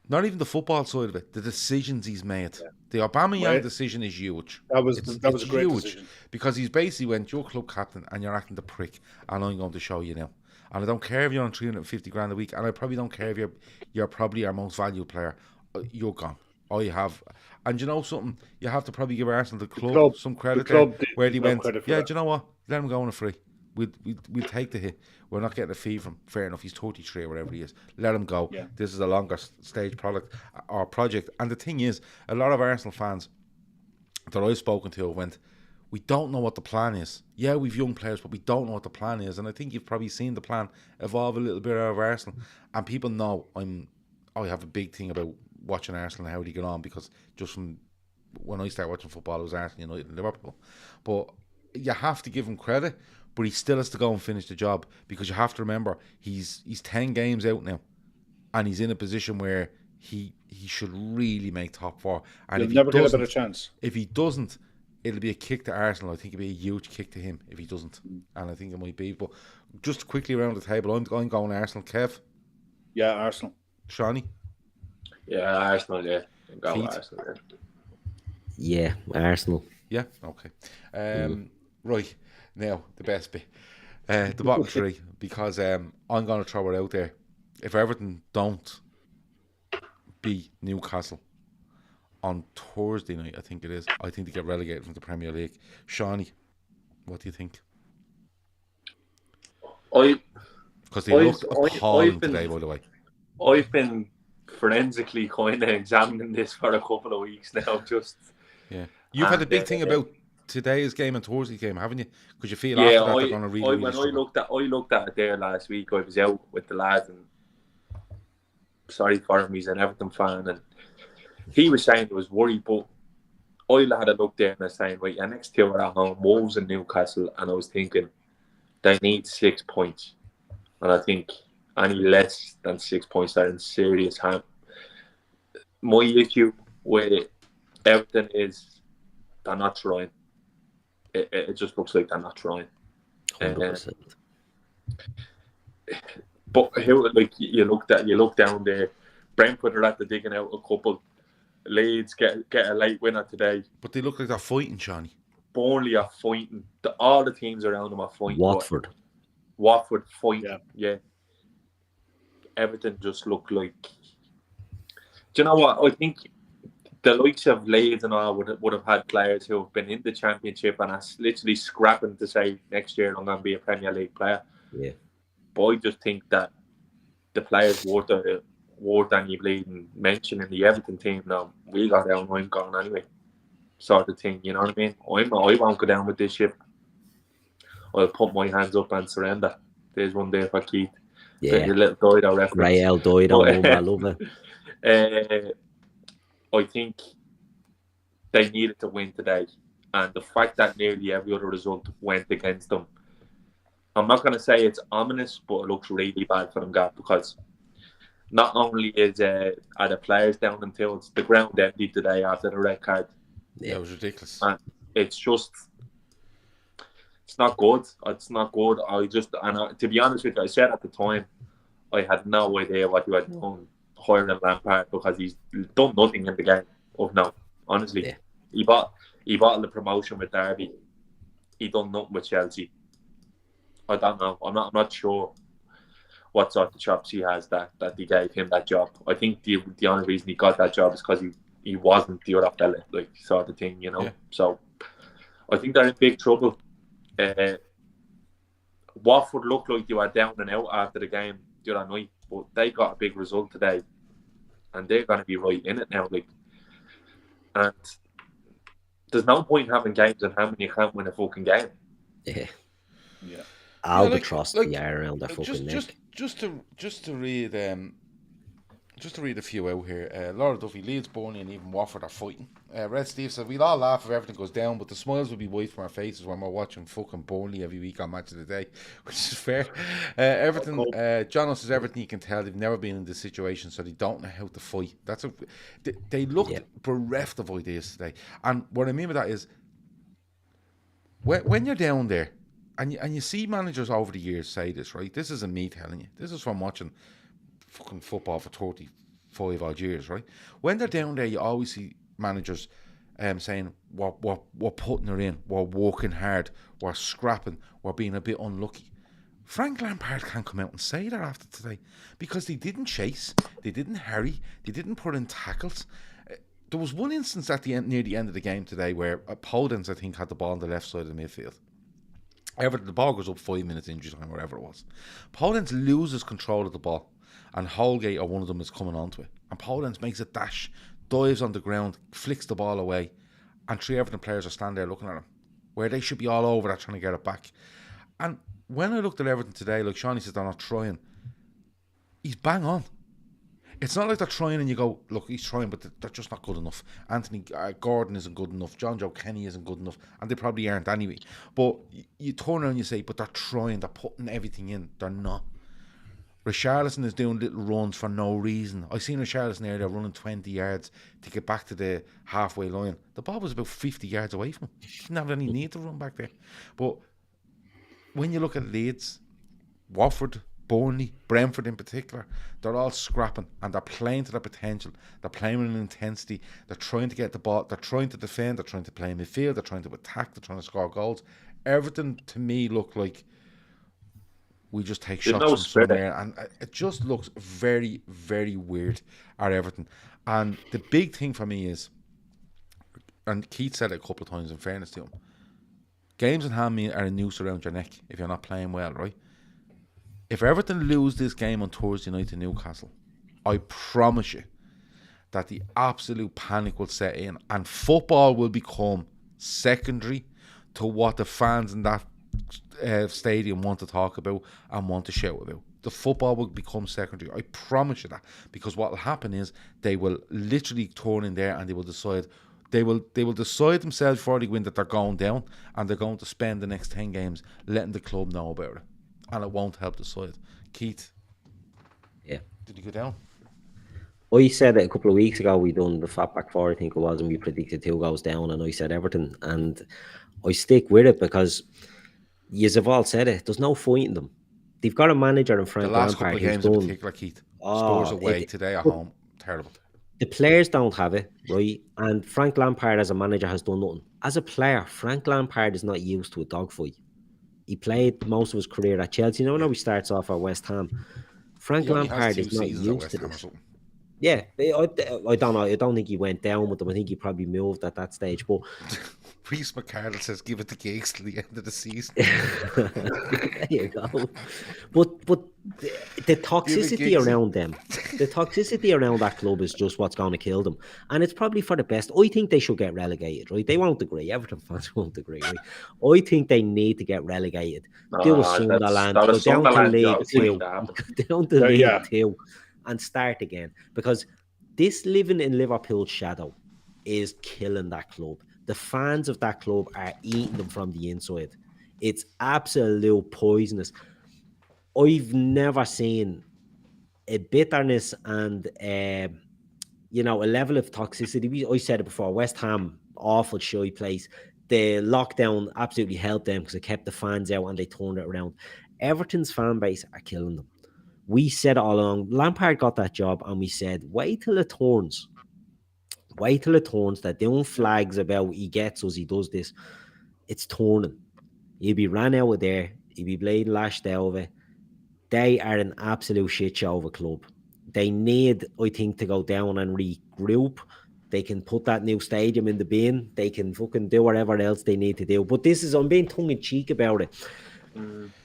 not even the football side of it, the decisions he's made. Yeah. The Aubameyang decision is huge. That was a great huge decision. Because he's basically went, you're club captain and you're acting the prick, and I'm going to show you now. And I don't care if you're on 350 grand a week, and I probably don't care if you're probably our most valued player. You're gone. I have, and you know something, you have to probably give Arsenal the club some credit where they went. Yeah, do you know what? Let him go on a free. We'll take the hit. We're not getting a fee from. Fair enough. He's 33 or whatever he is. Let him go. Yeah. This is a longer stage project. And the thing is, a lot of Arsenal fans that I've spoken to went, we don't know what the plan is. Yeah, we've young players, but we don't know what the plan is. And I think you've probably seen the plan evolve a little bit out of Arsenal. And people know I have a big thing about watching Arsenal and how they get on, because just from when I started watching football, it was Arsenal, United and Liverpool. But you have to give him credit, but he still has to go and finish the job, because you have to remember he's 10 games out now, and he's in a position where he should really make top 4. And he'll never get a better chance. If he doesn't, it'll be a kick to Arsenal. I think it'll be a huge kick to him if he doesn't, and I think it might be. But just quickly around the table, I'm going Arsenal. Kev? Yeah, Arsenal. Shawnee? Yeah, Arsenal, yeah. Go Arsenal, yeah. Yeah, Arsenal. Yeah, okay. Right, now, the best bit. The bottom 3, because I'm going to throw it out there. If Everton don't beat Newcastle on Thursday night, I think it is, I think they get relegated from the Premier League. Shawnee, what do you think? Because they looked appalling today, by the way. I've been forensically kind of examining this for a couple of weeks now. You've had a big thing about today's game and Thursday's game, haven't you? Because you feel after that they're going to really when I looked at it there last week, I was out with the lads, and sorry for him, he's an Everton fan, and he was saying he was worried, but I had a look there and I was saying, right, your next 2 are at home, Wolves and Newcastle, and I was thinking they need 6 points, and I think any less than 6 points are in serious harm. My issue with Everton is they're not trying. It just looks like they're not trying. 100%. But you look down there, Brentford are at the digging out a couple. Leeds get a late winner today. But they look like they're fighting, Johnny. Burnley are fighting. All the teams around them are fighting. Watford fighting. Yeah. Everything just looked like. Do you know what? I think the likes of Leeds and all would have had players who have been in the Championship and are literally scrapping to say next year I'm going to be a Premier League player. Yeah. But I just think that the players worth any bleeding mention in the Everton team now. We got down, I'm gone anyway. Sort of thing, you know what I mean? I won't go down with this ship. I'll put my hands up and surrender. There's one day for Keith. Yeah. The little Doido reference. Ray L. Doido, I love it. I think they needed to win today. And the fact that nearly every other result went against them, I'm not going to say it's ominous, but it looks really bad for them, Gav, because not only are the players down in tilts, the ground empty today after the red card. Yeah, it was ridiculous. And it's just, it's not good. It's not good. To be honest with you, I said at the time, I had no idea what you had done hiring Lampard because he's done nothing in the game of now. Honestly, yeah. He bought the promotion with Derby. He done nothing with Chelsea. I don't know. I'm not sure what sort of chops he has that he gave him that job. I think the only reason he got that job is because he wasn't the other fella, like sort of thing, you know. Yeah. So I think they're in big trouble. Watford looked like they were down and out after the game the other night, but they got a big result today, and they're going to be right in it now. Like, and there's no point in having games in hand when you can't win a fucking game. Yeah. Yeah. Albatross the air around their fucking neck. Just to read a few out here. Laura Duffy, Leeds, Burnley and even Watford are fighting. Red Steve said, we'll all laugh if everything goes down, but the smiles will be wiped from our faces when we're watching fucking Burnley every week on Match of the Day, which is fair. Everton, John says, Everton, you can tell they've never been in this situation, so they don't know how to fight. They looked bereft of ideas today. And what I mean by that is, when you're down there, and you see managers over the years say this, right? This isn't me telling you. This is from watching fucking football for 35 odd years, right? When they're down there, you always see managers saying, we're putting her in, we're working hard, we're scrapping, we're being a bit unlucky. Frank Lampard can't come out and say that after today because they didn't chase, they didn't hurry, they didn't put in tackles. There was one instance near the end of the game today where Podence, I think, had the ball on the left side of the midfield. Everton, the ball goes up 5 minutes injury time, whatever it was. Podence loses control of the ball, and Holgate or one of them is coming onto it. And Podence makes a dash, dives on the ground, flicks the ball away, and three Everton players are standing there looking at him, where they should be all over that trying to get it back. And when I looked at Everton today, like Seany says, they're not trying. He's bang on. It's not like they're trying and you go, look, he's trying, but they're just not good enough. Anthony Gordon isn't good enough. John Joe Kenny isn't good enough. And they probably aren't anyway. But you turn around and you say, but they're trying. They're putting everything in. They're not. Richarlison is doing little runs for no reason. I seen Richarlison earlier running 20 yards to get back to the halfway line. The ball was about 50 yards away from him. Didn't have any need to run back there. But when you look at Leeds, Watford, Burnley, Brentford in particular, they're all scrapping and they're playing to their potential. They're playing with intensity. They're trying to get the ball. They're trying to defend. They're trying to play in midfield. They're trying to attack. They're trying to score goals. Everything to me looked like we just take shots from somewhere, and it just looks very, very weird at Everton. And the big thing for me is, and Keith said it a couple of times in fairness to him, games in hand are a noose around your neck if you're not playing well, right? If Everton lose this game on Thursday night to Newcastle, I promise you that the absolute panic will set in and football will become secondary to what the fans in that stadium want to talk about and want to shout about. The football will become secondary. I promise you that, because what will happen is they will literally turn in there and they will decide themselves before they win that they're going down, and they're going to spend the next 10 games letting the club know about it, and it won't help the side. Keith, did you go down? I said it a couple of weeks ago. We done the fat back four, I think it was, and we predicted 2 goes down, and I said Everton, and I stick with it because you've all said it. There's no fighting them. They've got a manager in Frank Lampard. The last Lampard couple of games in particular, Keith. Spurs away today at home, terrible. The players don't have it, right? And Frank Lampard as a manager has done nothing. As a player, Frank Lampard is not used to a dogfight. He played most of his career at Chelsea. You know, he starts off at West Ham. Frank He only has Lampard 2 is not seasons at used West to Ham or this. something. Yeah, I don't know. I don't think he went down with them. I think he probably moved at that stage. But Reece McCardle says give it to Giggs till the end of the season. there you go. But the toxicity Giggsy. around them, the toxicity around that club is just what's going to kill them. And it's probably for the best. I think they should get relegated, right? They won't agree. Everton fans won't agree, right? I think they need to get relegated. Do a Sunderland, go down to League 2, down to League 2, and start again. Because this living in Liverpool's shadow is killing that club. The fans of that club are eating them from the inside. It's absolute poisonous. I've never seen a bitterness and a level of toxicity. I said it before. West Ham, awful shy place. The lockdown absolutely helped them because it kept the fans out and they turned it around. Everton's fan base are killing them. We said it all along. Lampard got that job, and we said, wait till it turns. Wait till it turns. They're doing flags about he gets us, he does this. It's turning. He'll be ran out of there. He'll be bleeding lashed out of it. They are an absolute shit show of a club. They need, I think, to go down and regroup. They can put that new stadium in the bin. They can fucking do whatever else they need to do. But this is, I'm being tongue-in-cheek about it.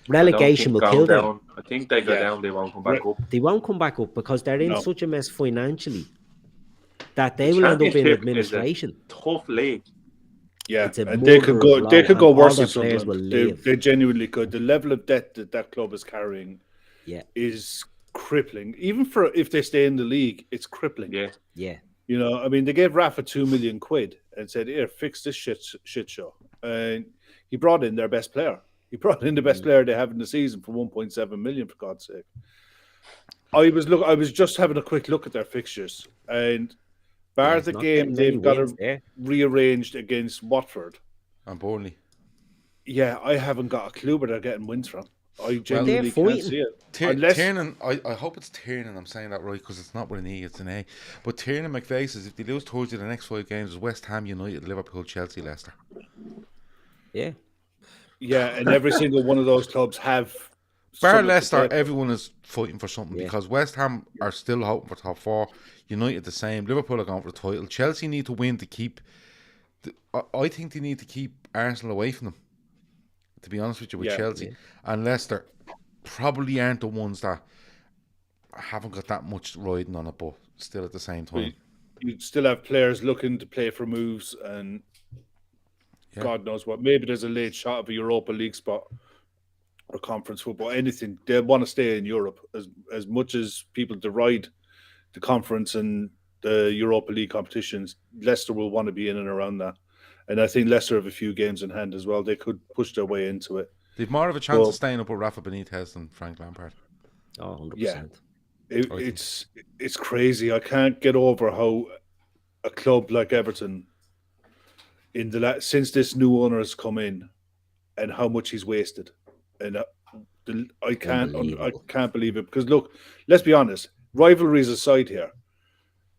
Relegation will kill them. I think they go down, they won't come back up. They won't come back up because they're in such a mess financially that they will end up in administration. Tough league. Yeah, and they could go worse than Sunderland. They genuinely could. The level of debt that club is carrying is crippling. Even for if they stay in the league, it's crippling. Yeah. You know, I mean, they gave Rafa £2 million and said, "Here, fix this shit show." And he brought in their best player. He brought in the best player they have in the season for 1.7 million, for God's sake. I was just having a quick look at their fixtures, and bar the game they've got rearranged against Watford and Burnley. Yeah, I haven't got a clue where they're getting wins from. I genuinely can't see it. Tiernan, I hope it's Tiernan. I'm saying that right because it's not with an E, it's an A. But Tiernan McVeigh says if they lose towards you the next 5 games is West Ham, United, Liverpool, Chelsea, Leicester. Yeah, and every single one of those clubs have. Bar Leicester, everyone is fighting for something because West Ham are still hoping for top 4. United the same. Liverpool are going for the title. Chelsea need to win to keep. I think they need to keep Arsenal away from them. To be honest with you, with Chelsea and Leicester, probably aren't the ones that haven't got that much riding on it, but still at the same time, you still have players looking to play for moves and. God knows what. Maybe there's a late shot of a Europa League spot or conference football. Anything. They want to stay in Europe as much as people deride the conference and the Europa League competitions. Leicester will want to be in and around that, and I think Leicester have a few games in hand as well. They could push their way into it. They've more of a chance of staying up with Rafa Benitez than Frank Lampard. 100%. It's crazy. I can't get over how a club like Everton. Since this new owner has come in, and how much he's wasted, and I can't believe it. Because look, let's be honest. Rivalries aside, here,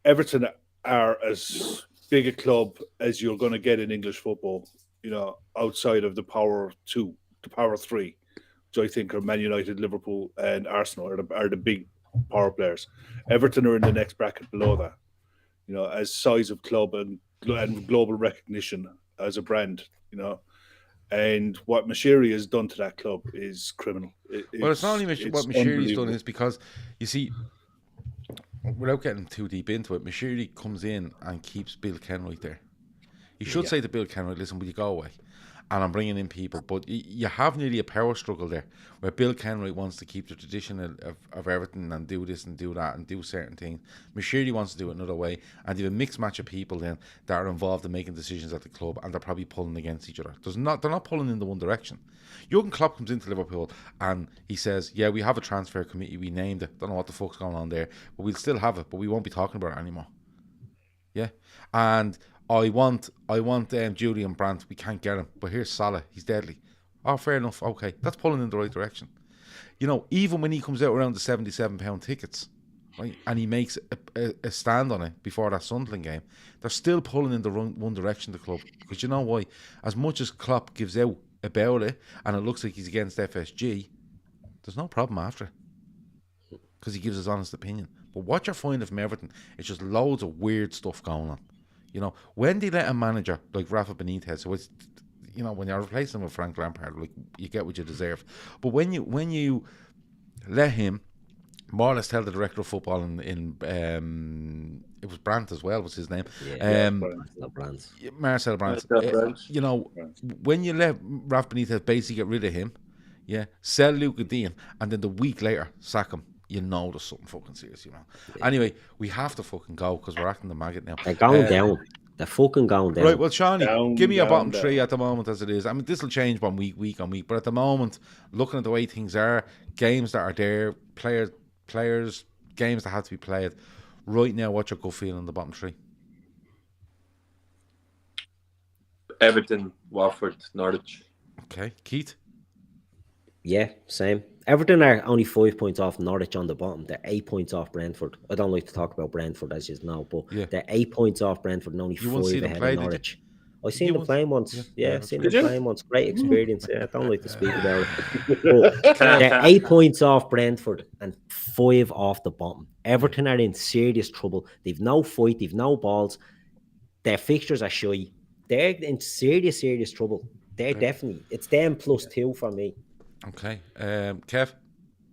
Everton are as big a club as you're going to get in English football. You know, outside of the power 2, the power 3, which I think are Man United, Liverpool, and Arsenal are the big power players. Everton are in the next bracket below that. You know, as size of club and global recognition as a brand, you know, and what Mashiri has done to that club is criminal. It's not only what Mashiri's done is because you see, without getting too deep into it, Mashiri comes in and keeps Bill Kenwright there. You should say to Bill Kenwright, listen, will you go away? And I'm bringing in people, but you have nearly a power struggle there where Bill Kenwright wants to keep the tradition of Everton and do this and do that and do certain things. Mashiri wants to do it another way, and you have a mixed match of people then that are involved in making decisions at the club, and they're probably pulling against each other. They're not pulling in the one direction. Jurgen Klopp comes into Liverpool and he says, yeah, we have a transfer committee, we named it, don't know what the fuck's going on there, but we'll still have it, but we won't be talking about it anymore. Yeah, and I want Julian Brandt. We can't get him, but here's Salah. He's deadly. Oh, fair enough. Okay, that's pulling in the right direction. You know, even when he comes out around the £77 tickets, right? And he makes a stand on it before that Sunderland game. They're still pulling in the one direction, the club, because you know why? As much as Klopp gives out about it, and it looks like he's against FSG, there's no problem after, because he gives his honest opinion. But what you're finding from Everton is just loads of weird stuff going on. You know, when they let a manager like Rafa Benitez, so it's, you know, when you're replacing him with Frank Lampard, like, you get what you deserve. But when you let him more or less tell the director of football in it was Brandt as well, was his name. Marcel Brandt. You know, when you let Rafa Benitez basically get rid of him, sell Luca Dean, and then the week later sack him, you know there's something fucking serious, you know. Yeah. Anyway, we have to fucking go because we're acting the maggot now. They're going down. They're fucking going down. Right, well, Seany, give me a bottom three at the moment as it is. I mean, this will change one week on week, but at the moment, looking at the way things are, games that are there, players, games that have to be played, right now, what's your gut feeling on the bottom three? Everton, Watford, Norwich. Okay, Keith? Yeah, same. Everton are only 5 points off Norwich on the bottom. They're 8 points off Brentford. I don't like to talk about Brentford, as you know, but they're 8 points off Brentford and only 5 ahead of Norwich. I've seen them playing once. Yeah, I've seen them playing once. Great experience. Yeah, I don't like to speak about it. But they're 8 points off Brentford and 5 off the bottom. Everton are in serious trouble. They've no fight. They've no balls. Their fixtures are shy. They're in serious trouble. They're definitely. It's them +2 for me. Okay. Kev?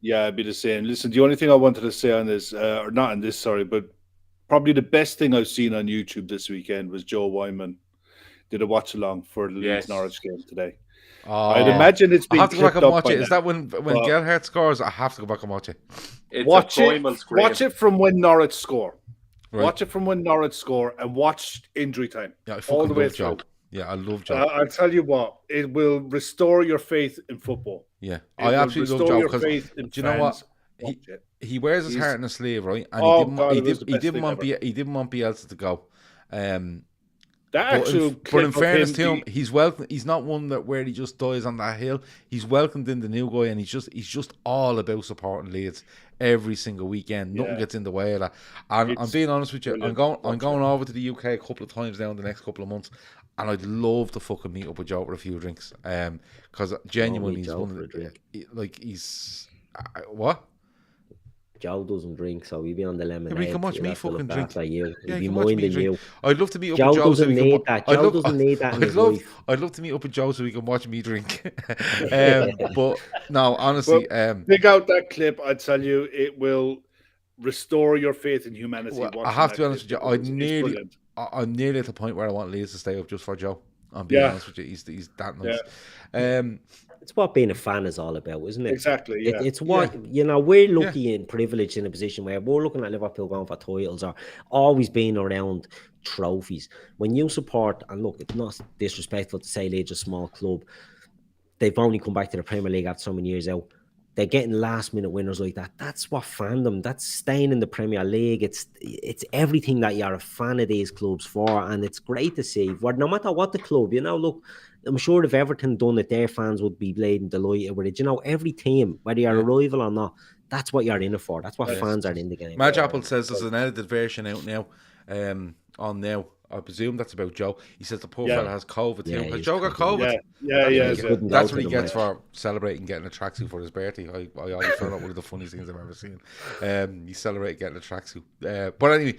Yeah, I'd be the same. Listen, the only thing I wanted to say on this, or not on this, sorry, but probably the best thing I've seen on YouTube this weekend was Joe Wyman did a watch along for the Leeds Norwich game today. Oh, I'd imagine it's been. I have to go back and watch it. Is that when Gelhardt scores? I have to go back and watch it. Watch it from when Norwich score. Right. Watch it from when Norwich score and watch injury time. Yeah, all the way through. Yeah, I love Joe. I'll tell you what, it will restore your faith in football. Yeah, I absolutely love Joe because do you know what? He wears his heart in his sleeve, right? And he didn't want Bielsa to go. But in fairness to him, he's welcome. He's not one where he just dies on that hill. He's welcomed in the new guy, and he's just all about supporting Leeds every single weekend. Nothing gets in the way of that. And I'm being honest with you, I'm going over to the UK a couple of times now in the next couple of months. And I'd love to fucking meet up with Joe for a few drinks, because genuinely he's one of the he's what? Joe doesn't drink, so he'll be on the lemonade. Yeah, he can watch me fucking drink. He'll be minding you. I'd love to meet up Joe with Joe. Doesn't need that. Joe doesn't need that in his life. I'd love to meet up with Joe so he can watch me drink. But no, honestly, dig out that clip. I tell you, it will restore your faith in humanity. Well, I have to be honest with you. I'm nearly at the point where I want Leeds to stay up just for Joe. I'm being honest with you. He's that nice. Yeah. It's what being a fan is all about, isn't it? Exactly. Yeah. It's what we're lucky and privileged in a position where we're looking at Liverpool going for titles or always being around trophies. When you support, and look, it's not disrespectful to say Leeds a small club. They've only come back to the Premier League after so many years out. They're getting last-minute winners like that. That's what fandom. That's staying in the Premier League. It's everything that you're a fan of these clubs for, and it's great to see. No matter what the club, look, I'm sure if Everton done it, their fans would be blatant delighted with it. Every team, whether you're a rival or not, that's what you're in it for. That's what fans are in the game. Madge Apple says there's an edited version out now, on now. I presume that's about Joe. He says the poor fella has COVID. Has Joe got COVID? Yeah. That's what he gets for celebrating getting a tracksuit for his birthday. I always found out one of the funniest things I've ever seen. He celebrated getting a tracksuit. But anyway,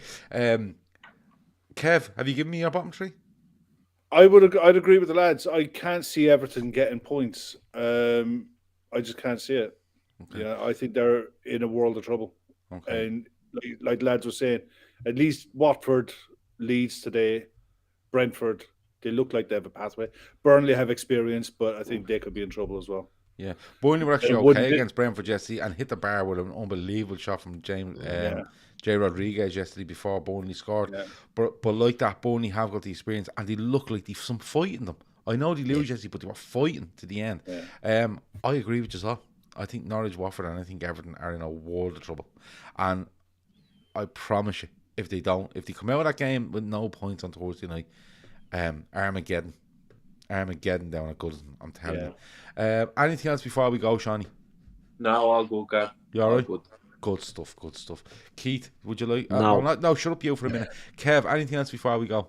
Kev, have you given me your bottom three? I'd agree with the lads. I can't see Everton getting points. I just can't see it. Okay. I think they're in a world of trouble. Okay. And like lads were saying, at least Watford, Leeds today, Brentford, they look like they have a pathway. Burnley have experience, but I think they could be in trouble as well. Yeah, Burnley were actually okay against Brentford yesterday and hit the bar with an unbelievable shot from Jay Rodriguez yesterday before Burnley scored. Yeah. But like that, Burnley have got the experience and they look like they've some fight in them. I know they lose yesterday, but they were fighting to the end. Yeah. I agree with you all. I think Norwich, Watford, and I think Everton are in a world of trouble. And I promise you, if they come out of that game with no points on Thursday night, Armageddon down at Goodison, I'm telling you. Anything else before we go, Seany? No, I'll go, Gav. You all right? Good. Good stuff. Keith, would you like? No. No, shut up you for a minute. Kev, anything else before we go?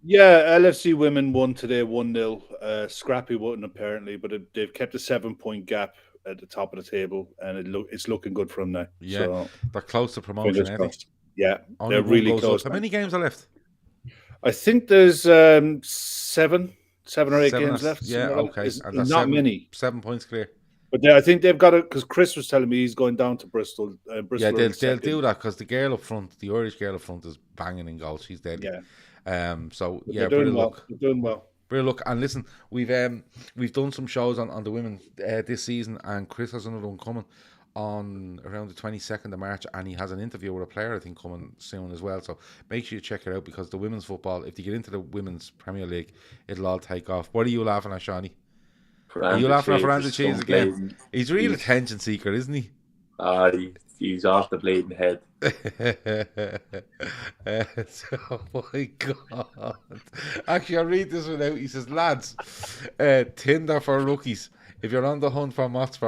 Yeah, LFC women won today 1-0. Scrappy won apparently, but they've kept a 7-point gap at the top of the table, and it's looking good for them now. Yeah, so, they're close to promotion, fingers aren't crossed. Yeah, Only they're one really goes close. up. How many games are left? I think there's 7 or 8 Seven games left. Yeah, somewhere like okay. that. It's And not that's many. 7 points clear. But I think they've got it because Chris was telling me he's going down to Bristol. Bristol Yeah, are in they'll second. do that because the girl up front, the Irish girl up front, is banging in goals. She's deadly. Yeah, So but yeah, they're doing brilliant well. luck. They're doing well. Brilliant luck. And listen, we've done some shows on the women this season, and Chris has another one coming on around the 22nd of March, and he has an interview with a player I think coming soon as well. So make sure you check it out because the women's football, if you get into the women's Premier League, it'll all take off. What are you laughing at, Shawnee? Are you laughing at Ferranda Cheese again? He's a real attention seeker, isn't he? He's off the bleeding head. Oh my God. Actually, I'll read this one out. He says, lads, Tinder for rookies. If you're on the hunt for mots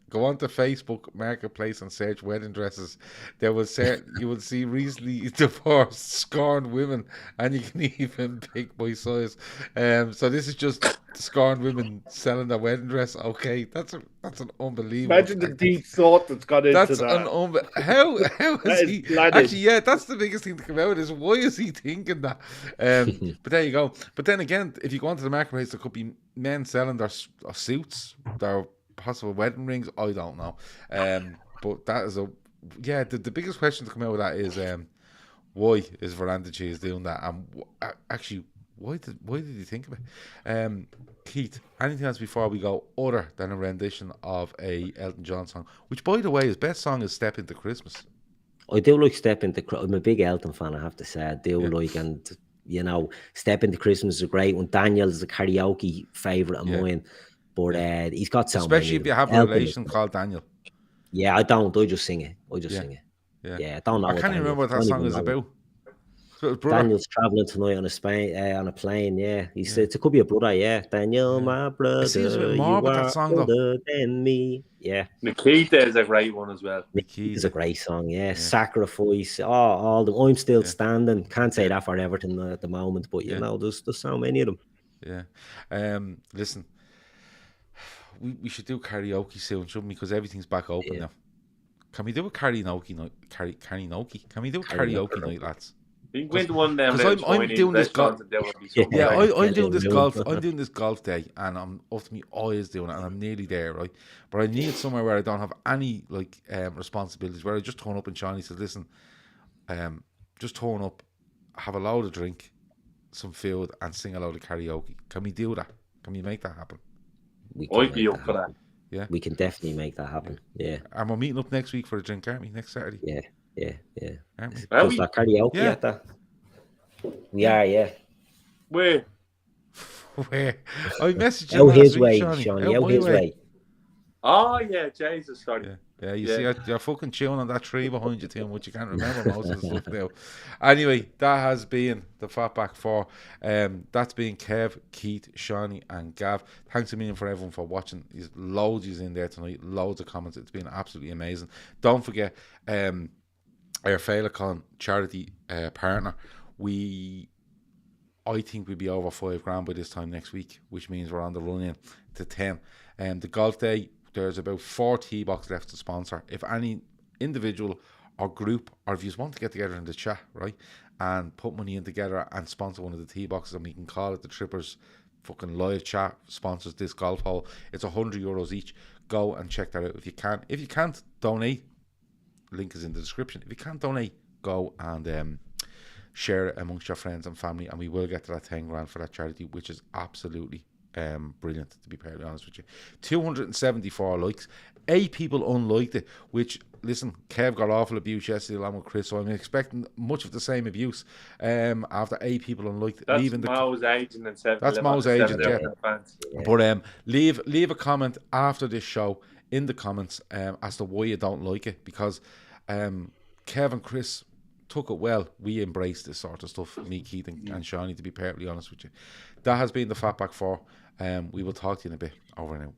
go on to Facebook Marketplace and search wedding dresses. You will see recently divorced, scorned women, and you can even pick by size. So this is just scorned women selling their wedding dress. Okay, that's an unbelievable. Imagine the deep thought that's got into that's that. How is he? Planted. Actually, yeah, that's the biggest thing to come out is why is he thinking that? But there you go. But then again, if you go onto the marketplace, there could be men selling their suits, their possible wedding rings. I don't know. But that is the biggest question to come out of that is why is Veranda Cheese doing that? And actually, why did he think of it? Keith, anything else before we go other than a rendition of a Elton John song, which by the way his best song is Step Into Christmas. I do like Step Into Christmas. I'm a big Elton fan, I have to say. I do like, and you know, Step Into Christmas is a great one. Daniel is a karaoke favourite of mine. But he's got so especially many if you have a relation called Daniel. Yeah, I don't. I just sing it. Sing it. Yeah, I don't know. I can't even remember what that song is about. Daniel's travelling tonight on a plane. Yeah, it could be a brother. Yeah, Daniel, my brother. It seems a bit more about that song though. Than me. Yeah, Nikita is a great one as well. Nikita is a great song. Yeah, Sacrifice. All them. I'm still standing. Can't say that for Everton at the moment, but you know, there's so many of them. Yeah. Listen. We should do karaoke soon, shouldn't we? Because everything's back open now. Can we do a karaoke night? Can we do a karaoke night, lads? You can one them. Because I'm doing this golf. I'm doing this golf. doing I'm doing this golf day, and I'm up to me eyes doing it, and I'm nearly there, right? But I need somewhere where I don't have any responsibilities, where I just turn up and Shawnee says, "Listen, just turn up, have a load of drink, some food, and sing a load of karaoke." Can we do that? Can we make that happen? I'd be up for that. Yeah, we can definitely make that happen. Yeah, and we're meeting up next week for a drink, aren't we? Next Saturday. Yeah. Aren't we? Just that karaoke at that. We are, yeah. Where? I messaged you out last his week, way, Shawnee. Shawnee. Out his way. Oh yeah, Jesus, sorry. Yeah, you see, you're fucking chewing on that tree behind you too much. You can't remember most of the stuff now. Anyway, that has been the Fatback 4. That's been Kev, Keith, Shawnee, and Gav. Thanks a million for everyone for watching. There's loads in there tonight, loads of comments. It's been absolutely amazing. Don't forget our Féileacáin charity partner. I think we'll be over $5,000 by this time next week, which means we're on the run in to 10. The golf day, there's about 4 tee boxes left to sponsor. If any individual or group, or if you just want to get together in the chat, right, and put money in together and sponsor one of the tee boxes, and we can call it the Trippers fucking live chat sponsors this golf hole. It's €100 each. Go and check that out if you can. If you can't donate, link is in the description. If you can't donate, go and share it amongst your friends and family, and we will get to that $10,000 for that charity, which is absolutely brilliant, to be perfectly honest with you. 274 likes. 8 people unliked it, which, listen, Kev got awful abuse yesterday along with Chris, so I'm expecting much of the same abuse after 8 people unliked it. That's Mo's agent and 7. That's Mo's agent, yeah. Yeah. But leave a comment after this show in the comments as to why you don't like it, because Kev and Chris took it well. We embrace this sort of stuff, me, Keith, and Shawnee, to be perfectly honest with you. That has been the Fatback 4. We will talk to you in a bit. Over now.